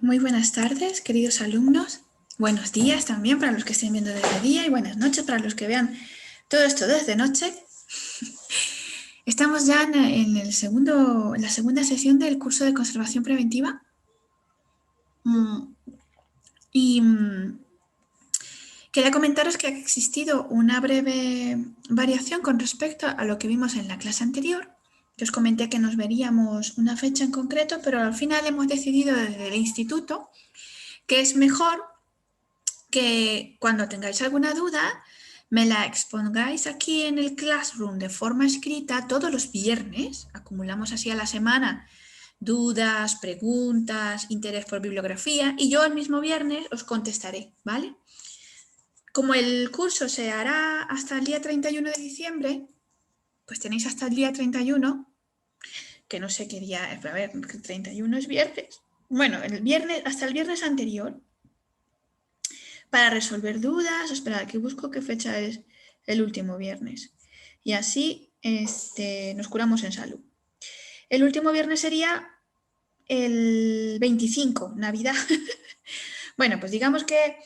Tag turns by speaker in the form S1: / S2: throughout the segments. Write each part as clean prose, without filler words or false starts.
S1: Muy buenas tardes, queridos alumnos. Buenos días también para los que estén viendo desde día y buenas noches para los que vean todo esto desde noche. Estamos ya en la segunda sesión del curso de conservación preventiva. Y quería comentaros que ha existido una breve variación con respecto a lo que vimos en la clase anterior. Que os comenté que nos veríamos una fecha en concreto, pero al final hemos decidido desde el instituto que es mejor que cuando tengáis alguna duda me la expongáis aquí en el Classroom de forma escrita todos los viernes. Acumulamos así a la semana dudas, preguntas, interés por bibliografía y yo el mismo viernes os contestaré, ¿vale? Como el curso se hará hasta el día 31 de diciembre, pues tenéis hasta el día 31, que no sé qué día, a ver, el 31 es viernes. Bueno, hasta el viernes anterior, para resolver dudas. Esperad, que busco qué fecha es el último viernes. Y así nos curamos en salud. El último viernes sería el 25, Navidad. Bueno, pues digamos que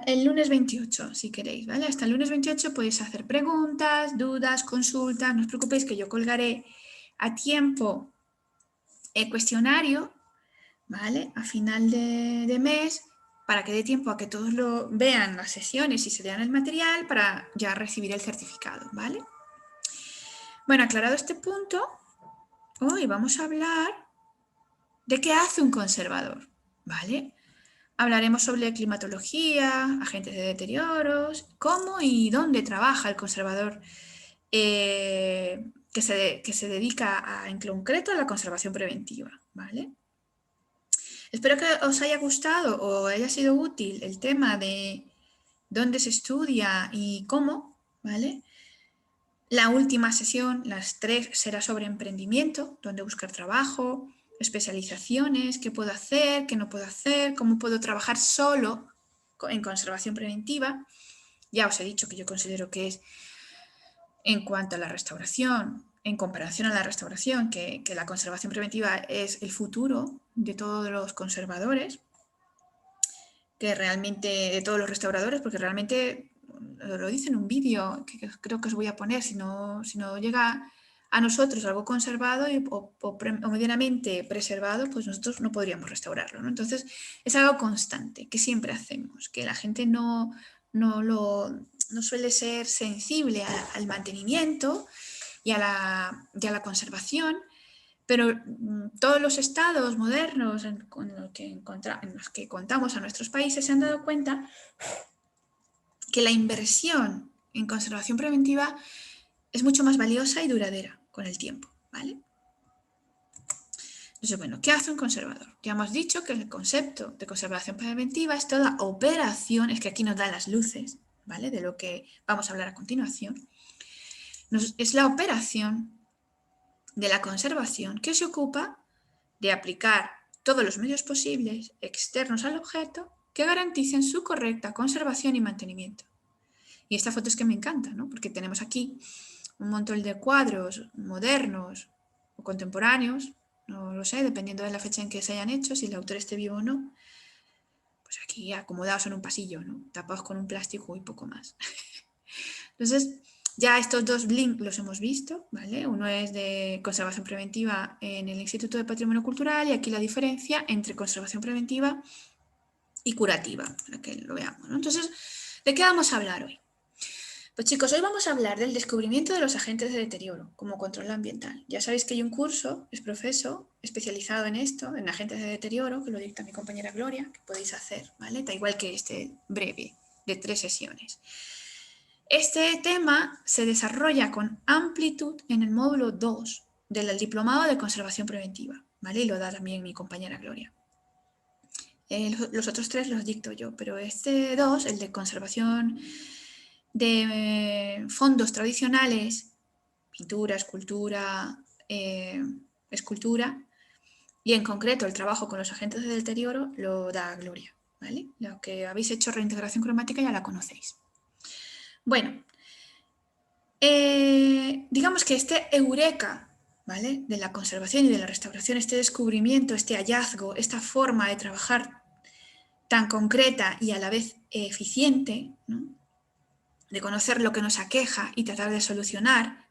S1: el lunes 28, si queréis, ¿vale? Hasta el lunes 28 podéis hacer preguntas, dudas, consultas. No os preocupéis que yo colgaré a tiempo el cuestionario, ¿vale? A final de mes, para que dé tiempo a que todos lo vean las sesiones y se lean el material para ya recibir el certificado, ¿vale? Bueno, aclarado este punto, hoy vamos a hablar de qué hace un conservador, ¿vale? Hablaremos sobre climatología, agentes de deterioros, cómo y dónde trabaja el conservador que se dedica en concreto a la conservación preventiva, ¿vale? Espero que os haya gustado o haya sido útil el tema de dónde se estudia y cómo, ¿vale? La última sesión, las 3, será sobre emprendimiento, dónde buscar trabajo, especializaciones, qué puedo hacer, qué no puedo hacer, cómo puedo trabajar solo en conservación preventiva. Ya os he dicho que yo considero que es, en cuanto a la restauración, en comparación a la restauración, que la conservación preventiva es el futuro de todos los conservadores, que realmente, de todos los restauradores, porque realmente lo dice en un vídeo que creo que os voy a poner, si no llega a nosotros algo conservado o medianamente preservado, pues nosotros no podríamos restaurarlo, ¿no? Entonces es algo constante que siempre hacemos, que la gente no suele ser sensible al mantenimiento y a la conservación, pero todos los estados modernos en los que contamos a nuestros países se han dado cuenta que la inversión en conservación preventiva es mucho más valiosa y duradera con el tiempo, ¿vale? Entonces, bueno, ¿qué hace un conservador? Ya hemos dicho que el concepto de conservación preventiva es toda operación, es que aquí nos da las luces, ¿vale? De lo que vamos a hablar a continuación. Es la operación de la conservación que se ocupa de aplicar todos los medios posibles externos al objeto que garanticen su correcta conservación y mantenimiento. Y esta foto es que me encanta, ¿no? Porque tenemos aquí un montón de cuadros modernos o contemporáneos, no lo sé, dependiendo de la fecha en que se hayan hecho, si el autor esté vivo o no, pues aquí acomodados en un pasillo, ¿no? Tapados con un plástico y poco más. Entonces, ya estos dos links los hemos visto, ¿vale? Uno es de conservación preventiva en el Instituto de Patrimonio Cultural y aquí la diferencia entre conservación preventiva y curativa, para que lo veamos, ¿no? Entonces, ¿de qué vamos a hablar hoy? Pues chicos, hoy vamos a hablar del descubrimiento de los agentes de deterioro como control ambiental. Ya sabéis que hay un curso, es profeso, especializado en esto, en agentes de deterioro, que lo dicta mi compañera Gloria, que podéis hacer, ¿vale? Da igual que este breve, de 3 sesiones. Este tema se desarrolla con amplitud en el módulo 2 del Diplomado de Conservación Preventiva, ¿vale? Y lo da también mi compañera Gloria. Los otros 3 los dicto yo, pero este 2, el de conservación de fondos tradicionales, pintura, escultura, escultura, y en concreto el trabajo con los agentes de deterioro lo da Gloria, ¿vale? Lo que habéis hecho reintegración cromática ya la conocéis. Bueno, digamos que este eureka, ¿vale? De la conservación y de la restauración, este descubrimiento, este hallazgo, esta forma de trabajar tan concreta y a la vez eficiente, ¿no? De conocer lo que nos aqueja y tratar de solucionar,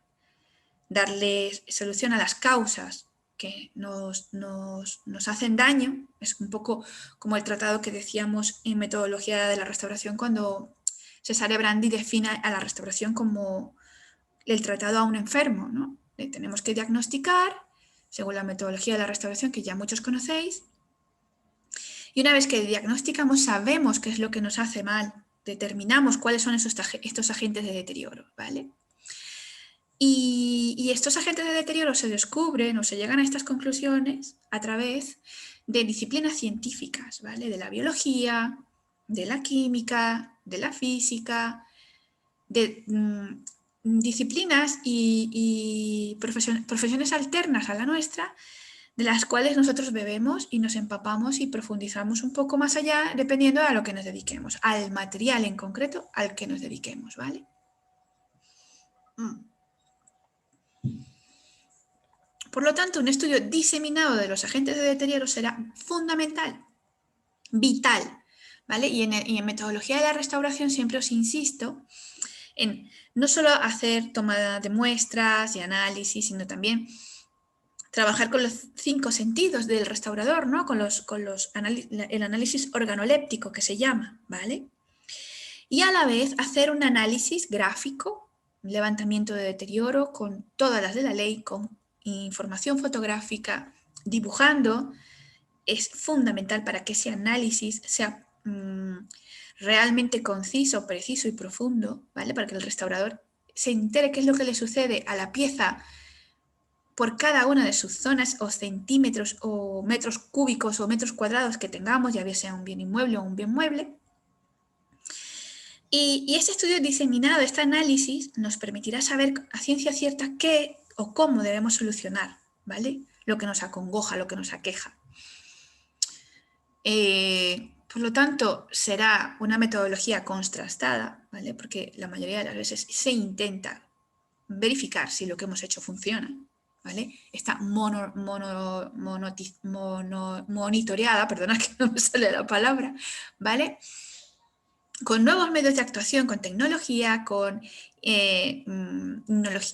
S1: darle solución a las causas que nos hacen daño. Es un poco como el tratado que decíamos en metodología de la restauración cuando Cesare Brandi define a la restauración como el tratado a un enfermo, ¿no? Tenemos que diagnosticar, según la metodología de la restauración que ya muchos conocéis, y una vez que diagnosticamos sabemos qué es lo que nos hace mal, determinamos cuáles son estos agentes de deterioro, ¿vale? Y estos agentes de deterioro se descubren o se llegan a estas conclusiones a través de disciplinas científicas, ¿vale? De la biología, de la química, de la física, de disciplinas y profesiones alternas a la nuestra, de las cuales nosotros bebemos y nos empapamos y profundizamos un poco más allá dependiendo a lo que nos dediquemos, al material en concreto al que nos dediquemos, ¿vale? Por lo tanto, un estudio diseminado de los agentes de deterioro será fundamental, vital, ¿vale? Y en metodología de la restauración siempre os insisto en no solo hacer tomada de muestras y análisis, sino también trabajar con los 5 sentidos del restaurador, ¿no? El análisis organoléptico que se llama, ¿vale? Y a la vez hacer un análisis gráfico, un levantamiento de deterioro con todas las de la ley, con información fotográfica, dibujando, es fundamental para que ese análisis sea realmente conciso, preciso y profundo, ¿vale? Para que el restaurador se entere qué es lo que le sucede a la pieza por cada una de sus zonas o centímetros o metros cúbicos o metros cuadrados que tengamos, ya sea un bien inmueble o un bien mueble. Y este estudio diseminado, este análisis, nos permitirá saber a ciencia cierta qué o cómo debemos solucionar, ¿vale? Lo que nos acongoja, lo que nos aqueja. Por lo tanto, será una metodología contrastada, ¿vale? Porque la mayoría de las veces se intenta verificar si lo que hemos hecho funciona, ¿vale? Está monitoreada, perdona que no me sale la palabra, ¿vale? Con nuevos medios de actuación, con tecnología, con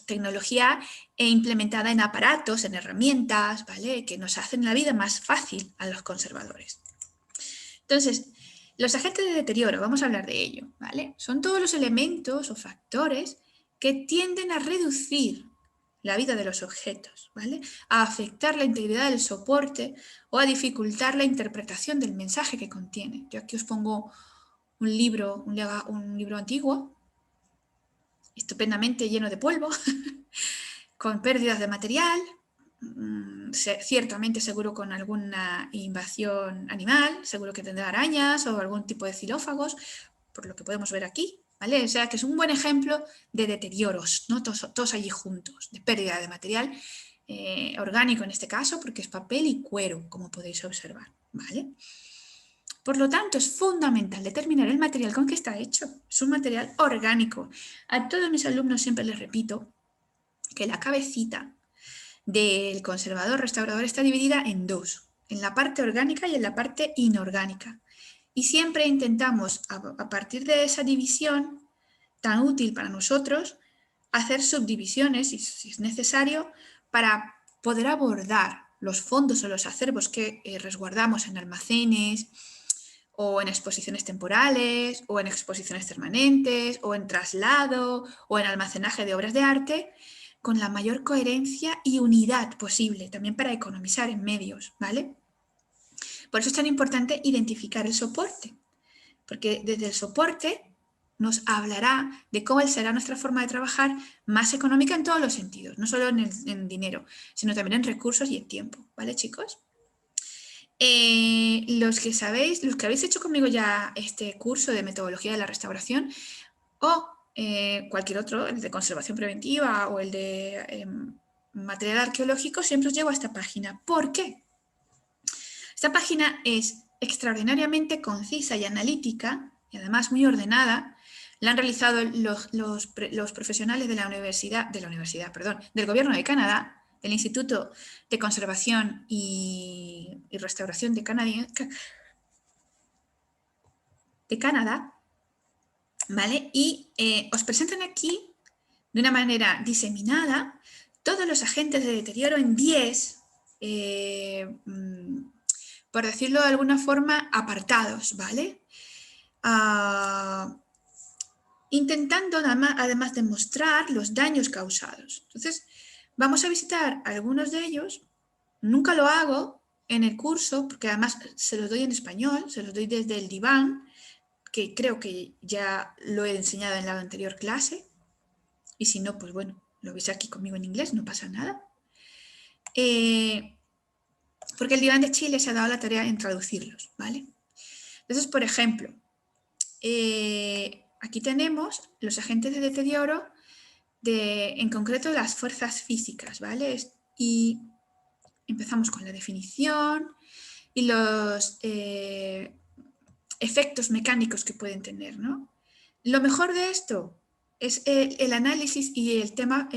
S1: tecnología implementada en aparatos, en herramientas, ¿vale? Que nos hacen la vida más fácil a los conservadores. Entonces, los agentes de deterioro, vamos a hablar de ello, ¿vale? Son todos los elementos o factores que tienden a reducir la vida de los objetos, ¿vale? A afectar la integridad del soporte o a dificultar la interpretación del mensaje que contiene. Yo aquí os pongo un libro antiguo, estupendamente lleno de polvo, con pérdidas de material, ciertamente seguro con alguna invasión animal, seguro que tendrá arañas o algún tipo de xilófagos, por lo que podemos ver aquí, ¿vale? O sea que es un buen ejemplo de deterioros, ¿no? Todos allí juntos, de pérdida de material orgánico en este caso, porque es papel y cuero, como podéis observar, ¿vale? Por lo tanto, es fundamental determinar el material con que está hecho. Es un material orgánico. A todos mis alumnos siempre les repito que la cabecita del conservador restaurador está dividida en dos, en la parte orgánica y en la parte inorgánica. Y siempre intentamos, a partir de esa división tan útil para nosotros, hacer subdivisiones, si es necesario, para poder abordar los fondos o los acervos que resguardamos en almacenes, o en exposiciones temporales, o en exposiciones permanentes, o en traslado, o en almacenaje de obras de arte, con la mayor coherencia y unidad posible, también para economizar en medios, ¿vale? Por eso es tan importante identificar el soporte, porque desde el soporte nos hablará de cómo será nuestra forma de trabajar más económica en todos los sentidos, no solo en dinero, sino también en recursos y en tiempo, ¿vale, chicos? Los que habéis hecho conmigo ya este curso de metodología de la restauración o cualquier otro, el de conservación preventiva o el de material arqueológico, siempre os llevo a esta página. ¿Por qué? Esta página es extraordinariamente concisa y analítica y además muy ordenada. La han realizado los profesionales de del Gobierno de Canadá, del Instituto de Conservación y Restauración de Canadá, ¿vale? Y os presentan aquí, de una manera diseminada, todos los agentes de deterioro en 10, por decirlo de alguna forma, apartados, ¿vale? Intentando además demostrar los daños causados. Entonces, vamos a visitar algunos de ellos. Nunca lo hago en el curso, porque además se los doy en español, se los doy desde el diván, que creo que ya lo he enseñado en la anterior clase. Y si no, pues bueno, lo veis aquí conmigo en inglés, no pasa nada. Porque el diván de Chile se ha dado la tarea en traducirlos, ¿vale? Entonces, por ejemplo, aquí tenemos los agentes de deterioro en concreto las fuerzas físicas, ¿vale? Y empezamos con la definición y los efectos mecánicos que pueden tener, ¿no? Lo mejor de esto es el análisis y el tema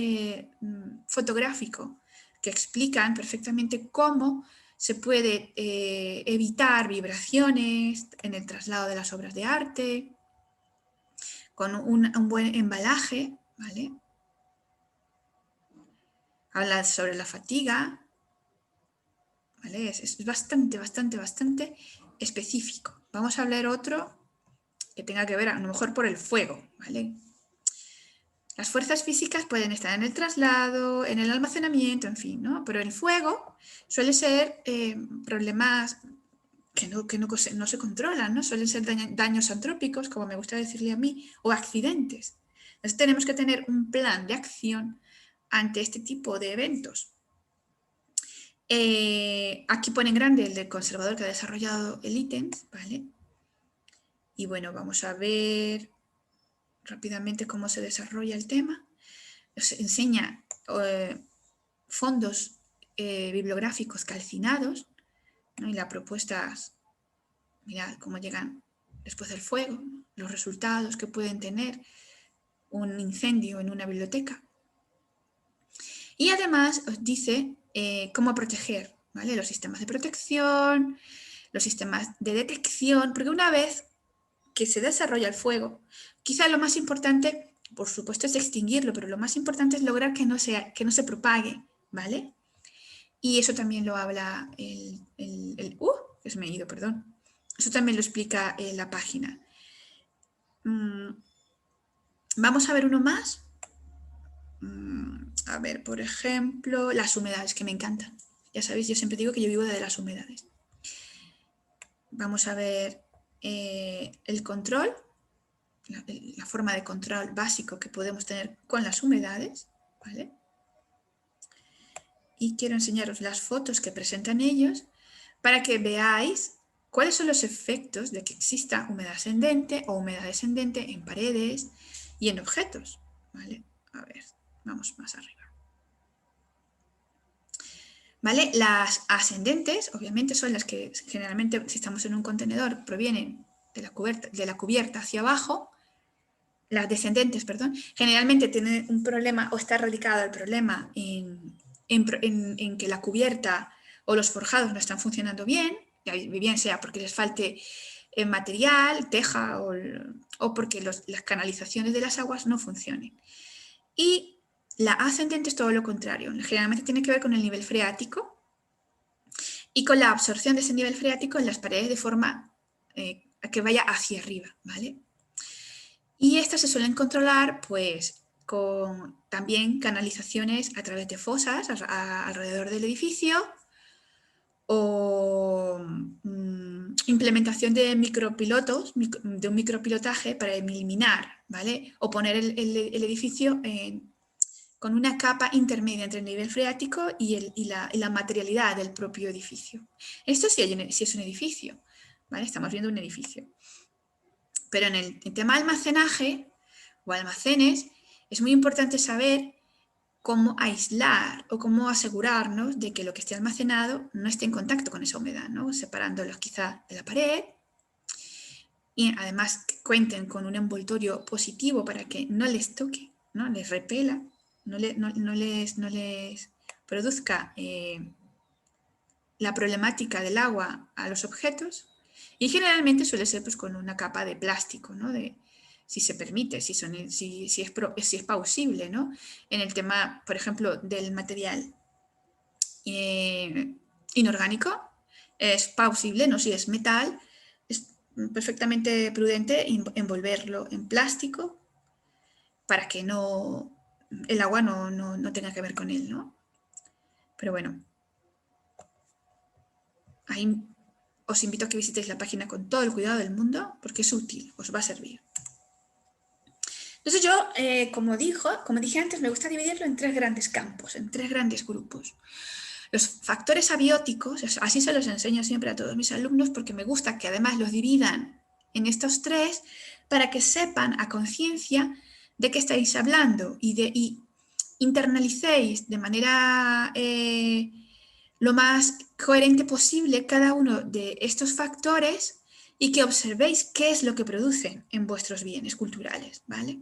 S1: fotográfico, que explican perfectamente cómo se puede evitar vibraciones en el traslado de las obras de arte, con un buen embalaje, ¿vale? Habla sobre la fatiga, ¿vale? Es bastante específico. Vamos a hablar otro que tenga que ver a lo mejor por el fuego, ¿vale? Las fuerzas físicas pueden estar en el traslado, en el almacenamiento, en fin, ¿no? Pero el fuego suele ser problemas que no se controlan, ¿no? Suelen ser daños antrópicos, como me gusta decirle a mí, o accidentes. Entonces tenemos que tener un plan de acción ante este tipo de eventos. Aquí pone en grande el del conservador que ha desarrollado el ítem, ¿vale? Y bueno, vamos a ver rápidamente cómo se desarrolla el tema. Nos enseña fondos bibliográficos calcinados, ¿no? Y las propuestas, mirad cómo llegan después del fuego, ¿no? Los resultados que pueden tener un incendio en una biblioteca. Y además os dice cómo proteger, ¿vale? Los sistemas de protección, los sistemas de detección, porque una vez que se desarrolla el fuego, quizá lo más importante, por supuesto, es extinguirlo, pero lo más importante es lograr que no se propague, ¿vale? Y eso también lo habla que se me ha ido, perdón. Eso también lo explica la página. Vamos a ver uno más. A ver, por ejemplo, las humedades, que me encantan. Ya sabéis, yo siempre digo que yo vivo de las humedades. Vamos a ver el control, la forma de control básico que podemos tener con las humedades, ¿vale? Y quiero enseñaros las fotos que presentan ellos para que veáis cuáles son los efectos de que exista humedad ascendente o humedad descendente en paredes y en objetos, ¿vale? A ver, vamos más arriba. ¿Vale? Las ascendentes, obviamente, son las que generalmente, si estamos en un contenedor, provienen de la cubierta hacia abajo. Las descendentes, perdón, generalmente tienen un problema o está radicado el problema en que la cubierta o los forjados no están funcionando bien, bien sea porque les falte material, teja o porque las canalizaciones de las aguas no funcionen. Y la ascendente es todo lo contrario, generalmente tiene que ver con el nivel freático y con la absorción de ese nivel freático en las paredes de forma que vaya hacia arriba, ¿vale? Y estas se suelen controlar pues con también canalizaciones a través de fosas alrededor del edificio o implementación de micropilotos, de un micropilotaje para eliminar, ¿vale? O poner el edificio con una capa intermedia entre el nivel freático y la materialidad del propio edificio. Esto sí es un edificio, ¿vale? Estamos viendo un edificio. Pero en el tema almacenaje o almacenes, es muy importante saber cómo aislar o cómo asegurarnos de que lo que esté almacenado no esté en contacto con esa humedad, ¿no? Separándolos quizá de la pared y además que cuenten con un envoltorio positivo para que no les toque, ¿no? Les repela, no les produzca la problemática del agua a los objetos, y generalmente suele ser pues, con una capa de plástico, ¿no? Si se permite, si es plausible, ¿no? En el tema, por ejemplo, del material inorgánico, es plausible, ¿no? Si es metal, es perfectamente prudente envolverlo en plástico para que el agua no tenga que ver con él, ¿no? Pero bueno, ahí os invito a que visitéis la página con todo el cuidado del mundo porque es útil, os va a servir. Entonces yo, como dije antes, me gusta dividirlo en 3 grandes campos, en 3 grandes grupos. Los factores abióticos, así se los enseño siempre a todos mis alumnos porque me gusta que además los dividan en estos 3 para que sepan a conciencia de qué estáis hablando y internalicéis de manera lo más coherente posible cada uno de estos factores y que observéis qué es lo que producen en vuestros bienes culturales, ¿vale?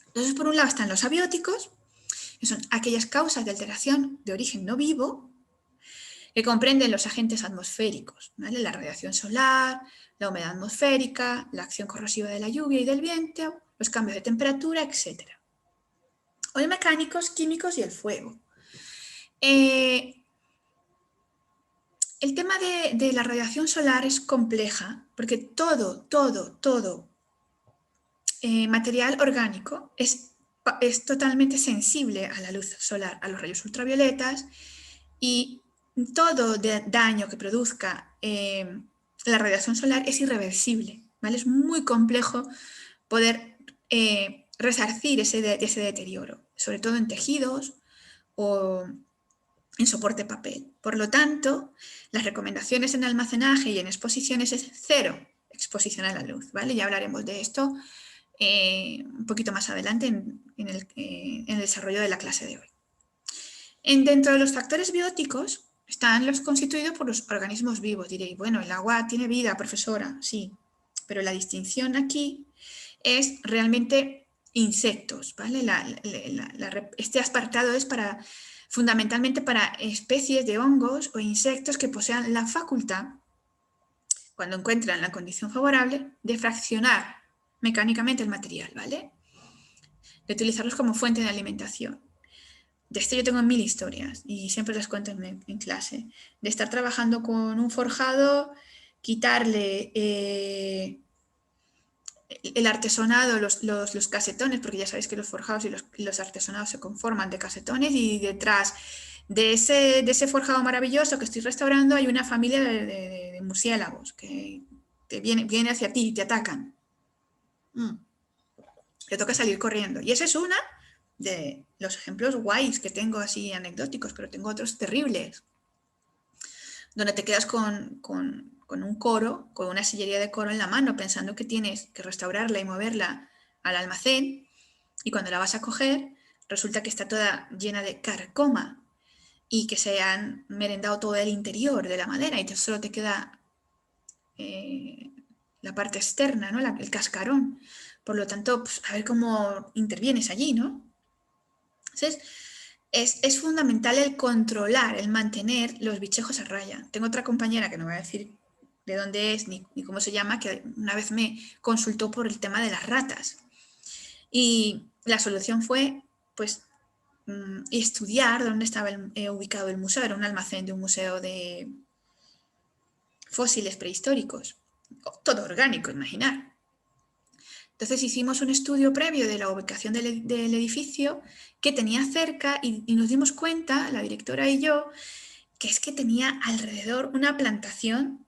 S1: Entonces, por un lado están los abióticos, que son aquellas causas de alteración de origen no vivo, que comprenden los agentes atmosféricos, ¿vale? La radiación solar, la humedad atmosférica, la acción corrosiva de la lluvia y del viento, los cambios de temperatura, etc. O de mecánicos, químicos y el fuego. El tema de la radiación solar es compleja porque todo material orgánico es totalmente sensible a la luz solar, a los rayos ultravioletas, y todo daño que produzca la radiación solar es irreversible, ¿vale? Es muy complejo poder resarcir ese deterioro, sobre todo en tejidos o en soporte papel. Por lo tanto, las recomendaciones en almacenaje y en exposiciones es 0 exposición a la luz, ¿vale? Ya hablaremos de esto un poquito más adelante en el desarrollo de la clase de hoy. Dentro de los factores bióticos están los constituidos por los organismos vivos. Diréis, bueno, el agua tiene vida, profesora, sí, pero la distinción aquí es realmente insectos, ¿vale? Este apartado es fundamentalmente para especies de hongos o insectos que posean la facultad, cuando encuentran la condición favorable, de fraccionar mecánicamente el material, ¿vale? De utilizarlos como fuente de alimentación. De esto yo tengo 1000 historias y siempre las cuento en clase. De estar trabajando con un forjado, quitarle el artesonado, los casetones, porque ya sabéis que los forjados y los artesonados se conforman de casetones, y detrás de ese forjado maravilloso que estoy restaurando hay una familia de murciélagos que viene hacia ti y te atacan. Te toca salir corriendo. Y esa es una de los ejemplos guays que tengo así anecdóticos, pero tengo otros terribles, donde te quedas con un coro, con una sillería de coro en la mano, pensando que tienes que restaurarla y moverla al almacén, y cuando la vas a coger, resulta que está toda llena de carcoma y que se han merendado todo el interior de la madera y solo te queda la parte externa, ¿no? El cascarón. Por lo tanto, pues, a ver cómo intervienes allí, ¿no? Entonces, es fundamental el controlar, el mantener los bichejos a raya. Tengo otra compañera, que no voy a decir de dónde es ni cómo se llama, que una vez me consultó por el tema de las ratas. Y la solución fue, pues, estudiar dónde estaba ubicado el museo. Era un almacén de un museo de fósiles prehistóricos. Todo orgánico, imaginar. Entonces hicimos un estudio previo de la ubicación del edificio que tenía cerca y nos dimos cuenta, la directora y yo, que es que tenía alrededor una plantación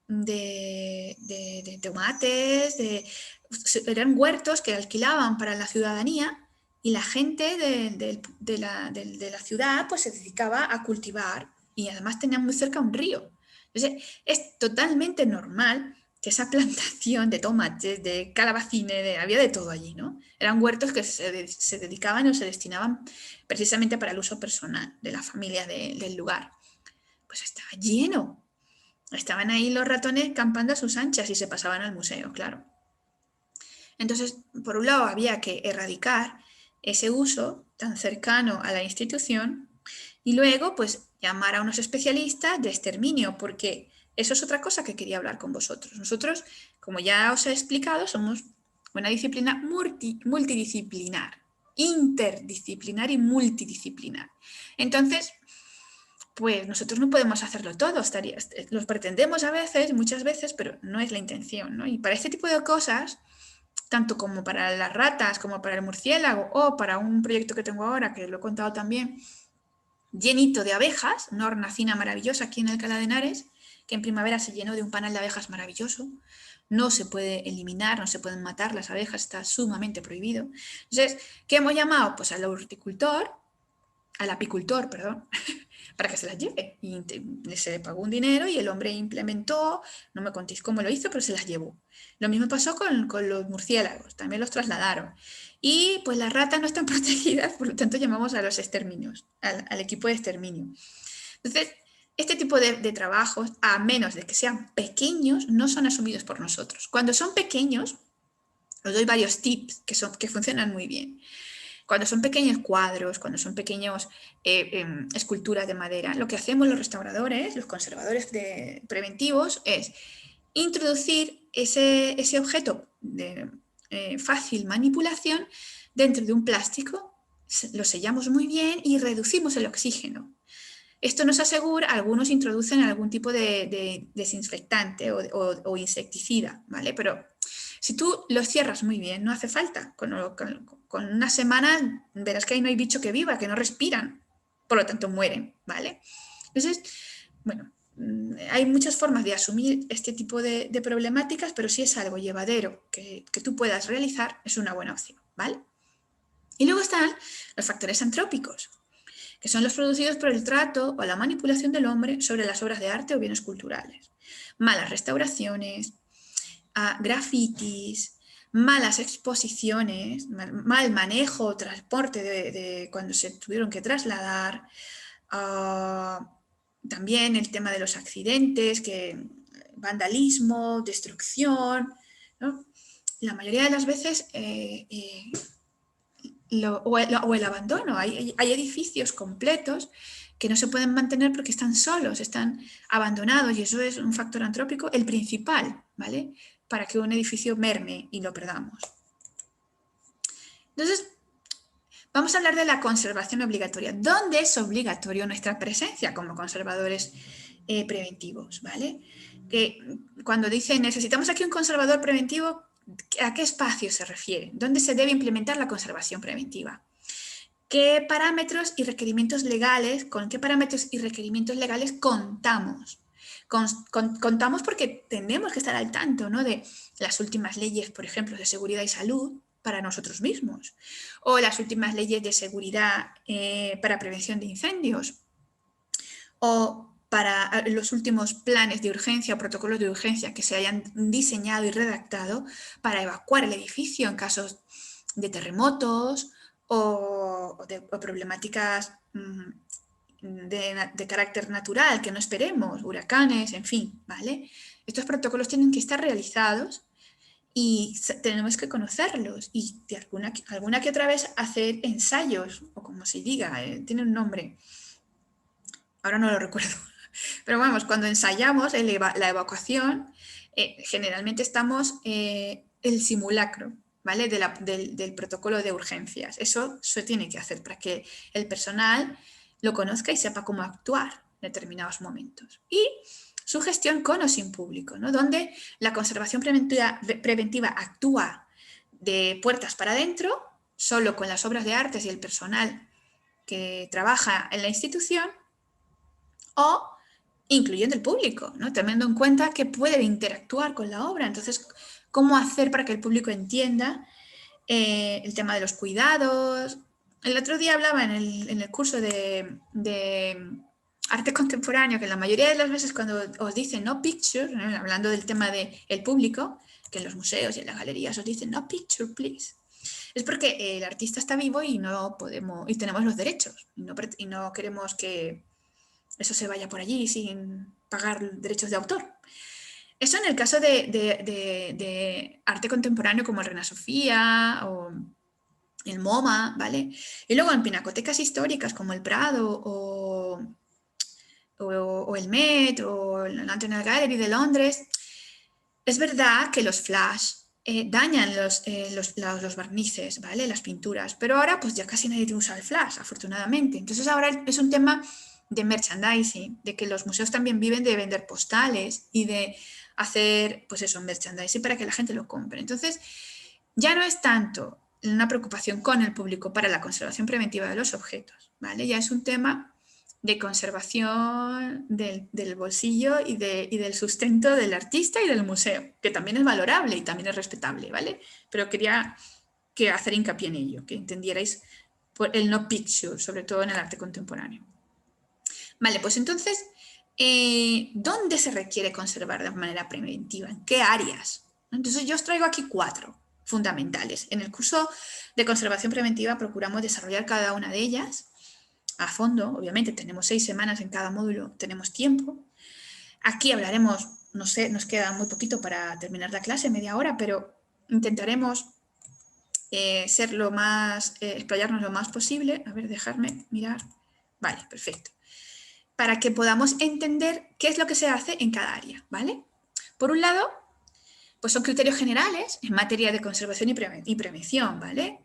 S1: de tomates, eran huertos que alquilaban para la ciudadanía, y la gente de la ciudad pues se dedicaba a cultivar, y además tenían muy cerca un río. Entonces es totalmente normal que esa plantación de tomates, de calabacines, había de todo allí, ¿no? Eran huertos que se dedicaban o se destinaban precisamente para el uso personal de la familia del lugar. Pues estaba lleno. Estaban ahí los ratones campando a sus anchas y se pasaban al museo, claro. Entonces, por un lado había que erradicar ese uso tan cercano a la institución, y luego pues llamar a unos especialistas de exterminio, porque eso es otra cosa que quería hablar con vosotros. Nosotros, como ya os he explicado, somos una disciplina multidisciplinar, interdisciplinar y multidisciplinar. Entonces, pues nosotros no podemos hacerlo todo, los pretendemos a veces, muchas veces, pero no es la intención, ¿no? Y para este tipo de cosas, tanto como para las ratas, como para el murciélago, o para un proyecto que tengo ahora, que lo he contado también, llenito de abejas, una hornacina maravillosa aquí en Alcalá de Henares, que en primavera se llenó de un panal de abejas maravilloso. No se puede eliminar, no se pueden matar las abejas, está sumamente prohibido. Entonces, ¿qué hemos llamado? Pues al horticultor, al apicultor, perdón, para que se las lleve. Y se le pagó un dinero y el hombre implementó, no me contéis cómo lo hizo, pero se las llevó. Lo mismo pasó con los murciélagos, también los trasladaron. Y pues las ratas no están protegidas, por lo tanto llamamos a los exterminios, al equipo de exterminio. Entonces, este tipo de trabajos, a menos de que sean pequeños, no son asumidos por nosotros. Cuando son pequeños, os doy varios tips que funcionan muy bien. Cuando son pequeños cuadros, cuando son pequeños esculturas de madera, lo que hacemos los restauradores, los conservadores preventivos, es introducir ese objeto de fácil manipulación dentro de un plástico, lo sellamos muy bien y reducimos el oxígeno. Esto nos asegura, algunos introducen algún tipo de desinfectante o insecticida, ¿vale? Pero si tú los cierras muy bien, no hace falta. Con una semana verás que ahí no hay bicho que viva, que no respiran, por lo tanto mueren, ¿vale? Entonces, bueno, hay muchas formas de asumir este tipo de problemáticas, pero si es algo llevadero que tú puedas realizar, es una buena opción, ¿vale? Y luego están los factores antrópicos, que son los producidos por el trato o la manipulación del hombre sobre las obras de arte o bienes culturales. Malas restauraciones, grafitis, malas exposiciones, mal manejo o transporte de cuando se tuvieron que trasladar, también el tema de los accidentes, vandalismo, destrucción, ¿no? La mayoría de las veces o el abandono. Hay edificios completos que no se pueden mantener porque están solos, están abandonados y eso es un factor antrópico, el principal, ¿vale? Para que un edificio merme y lo perdamos. Entonces, vamos a hablar de la conservación obligatoria. ¿Dónde es obligatorio nuestra presencia como conservadores preventivos, ¿vale? Que cuando dicen necesitamos aquí un conservador preventivo, ¿a qué espacio se refiere? ¿Dónde se debe implementar la conservación preventiva? ¿Qué parámetros y requerimientos legales, con qué parámetros y requerimientos legales contamos? Contamos porque tenemos que estar al tanto, ¿no?, de las últimas leyes, por ejemplo, de seguridad y salud para nosotros mismos, o las últimas leyes de seguridad para prevención de incendios, o para los últimos planes de urgencia o protocolos de urgencia que se hayan diseñado y redactado para evacuar el edificio en casos de terremotos o problemáticas de carácter natural que no esperemos, huracanes, en fin, ¿vale? Estos protocolos tienen que estar realizados y tenemos que conocerlos y de alguna que otra vez hacer ensayos, o como se diga, tiene un nombre, ahora no lo recuerdo, pero vamos, cuando ensayamos la evacuación, generalmente estamos el simulacro, ¿vale? Del protocolo de urgencias. Eso se tiene que hacer para que el personal lo conozca y sepa cómo actuar en determinados momentos. Y su gestión con o sin público, ¿no? Donde la conservación preventiva actúa de puertas para adentro, solo con las obras de artes y el personal que trabaja en la institución, o incluyendo el público, ¿no? Teniendo en cuenta que puede interactuar con la obra. Entonces, ¿cómo hacer para que el público entienda el tema de los cuidados? El otro día hablaba en el curso de arte contemporáneo, que la mayoría de las veces cuando os dicen no picture, ¿no?, hablando del tema del público, que en los museos y en las galerías os dicen no picture, please, es porque el artista está vivo y no podemos, y tenemos los derechos, y no queremos que eso se vaya por allí sin pagar derechos de autor. Eso en el caso de arte contemporáneo como el Reina Sofía el MoMA, ¿vale? Y luego en pinacotecas históricas como el Prado o el Met o la National Gallery de Londres, es verdad que los flash dañan los barnices, ¿vale? Las pinturas, pero ahora pues ya casi nadie usa el flash, afortunadamente. Entonces ahora es un tema de merchandising, de que los museos también viven de vender postales y de hacer, pues eso, merchandising para que la gente lo compre. Entonces, ya no es tanto una preocupación con el público para la conservación preventiva de los objetos, ¿vale? Ya es un tema de conservación del bolsillo y del sustento del artista y del museo, que también es valorable y también es respetable, ¿vale? Pero quería hacer hincapié en ello, que entendierais el no picture, sobre todo en el arte contemporáneo. Vale, pues entonces, ¿dónde se requiere conservar de manera preventiva? ¿En qué áreas? Entonces yo os traigo aquí 4 fundamentales. En el curso de conservación preventiva procuramos desarrollar cada una de ellas a fondo. Obviamente tenemos 6 semanas en cada módulo, tenemos tiempo. Aquí hablaremos, no sé, nos queda muy poquito para terminar la clase, media hora, pero intentaremos ser lo más, explayarnos lo más posible. A ver, dejarme mirar. Vale, perfecto. Para que podamos entender qué es lo que se hace en cada área, ¿vale? Por un lado, pues son criterios generales en materia de conservación y prevención, ¿vale?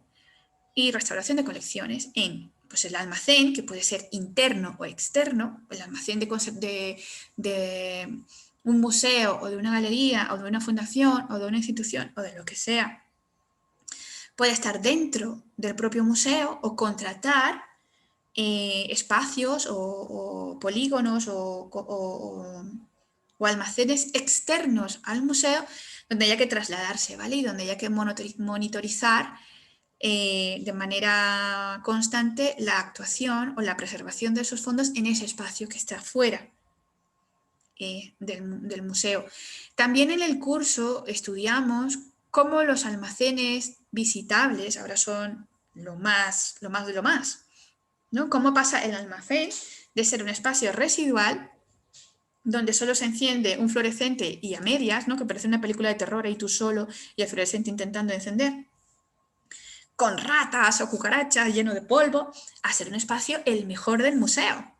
S1: Y restauración de colecciones en pues el almacén, que puede ser interno o externo, el almacén de un museo o de una galería o de una fundación o de una institución o de lo que sea. Puede estar dentro del propio museo o contratar espacios o polígonos o almacenes externos al museo donde haya que trasladarse, ¿vale? Y donde haya que monitorizar de manera constante la actuación o la preservación de esos fondos en ese espacio que está fuera del museo. También en el curso estudiamos cómo los almacenes visitables ahora son lo más de lo más, ¿no? Cómo pasa el almacén de ser un espacio residual donde solo se enciende un fluorescente y a medias, ¿no? Que parece una película de terror ahí tú solo y el fluorescente intentando encender, con ratas o cucarachas lleno de polvo, a ser un espacio el mejor del museo,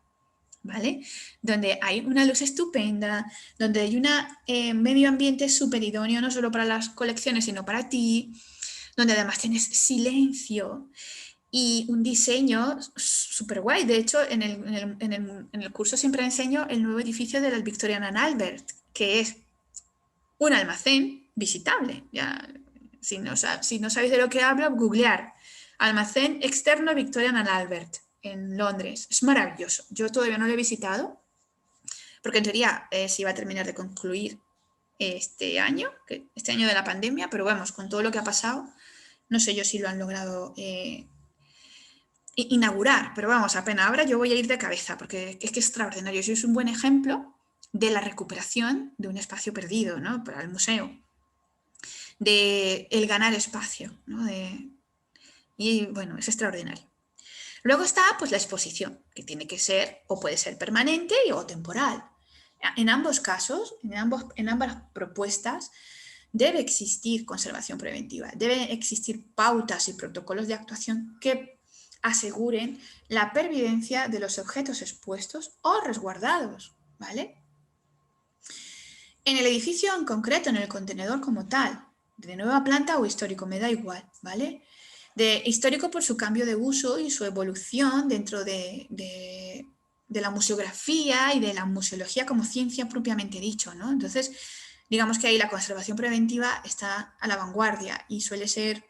S1: ¿vale? Donde hay una luz estupenda, donde hay un medio ambiente súper idóneo, no solo para las colecciones, sino para ti, donde además tienes silencio y un diseño súper guay. De hecho, en el curso siempre enseño el nuevo edificio del Victorian and Albert, que es un almacén visitable. Ya, si no sabéis de lo que hablo, googlear. Almacén externo Victorian and Albert, en Londres. Es maravilloso. Yo todavía no lo he visitado, porque en teoría se iba a terminar de concluir este año de la pandemia, pero vamos, con todo lo que ha pasado, no sé yo si lo han logrado inaugurar, pero vamos, apenas ahora yo voy a ir de cabeza, porque es que es extraordinario. Eso es un buen ejemplo de la recuperación de un espacio perdido, ¿no? Para el museo, de el ganar espacio, ¿no? Y bueno, es extraordinario. Luego está pues la exposición, que tiene que ser o puede ser permanente o temporal. En ambos casos, en ambas propuestas, debe existir conservación preventiva, deben existir pautas y protocolos de actuación que aseguren la pervivencia de los objetos expuestos o resguardados, ¿vale? En el edificio en concreto, en el contenedor como tal, de nueva planta o histórico, me da igual, ¿vale? De histórico por su cambio de uso y su evolución dentro de la museografía y de la museología como ciencia propiamente dicho, ¿no? Entonces, digamos que ahí la conservación preventiva está a la vanguardia y suele ser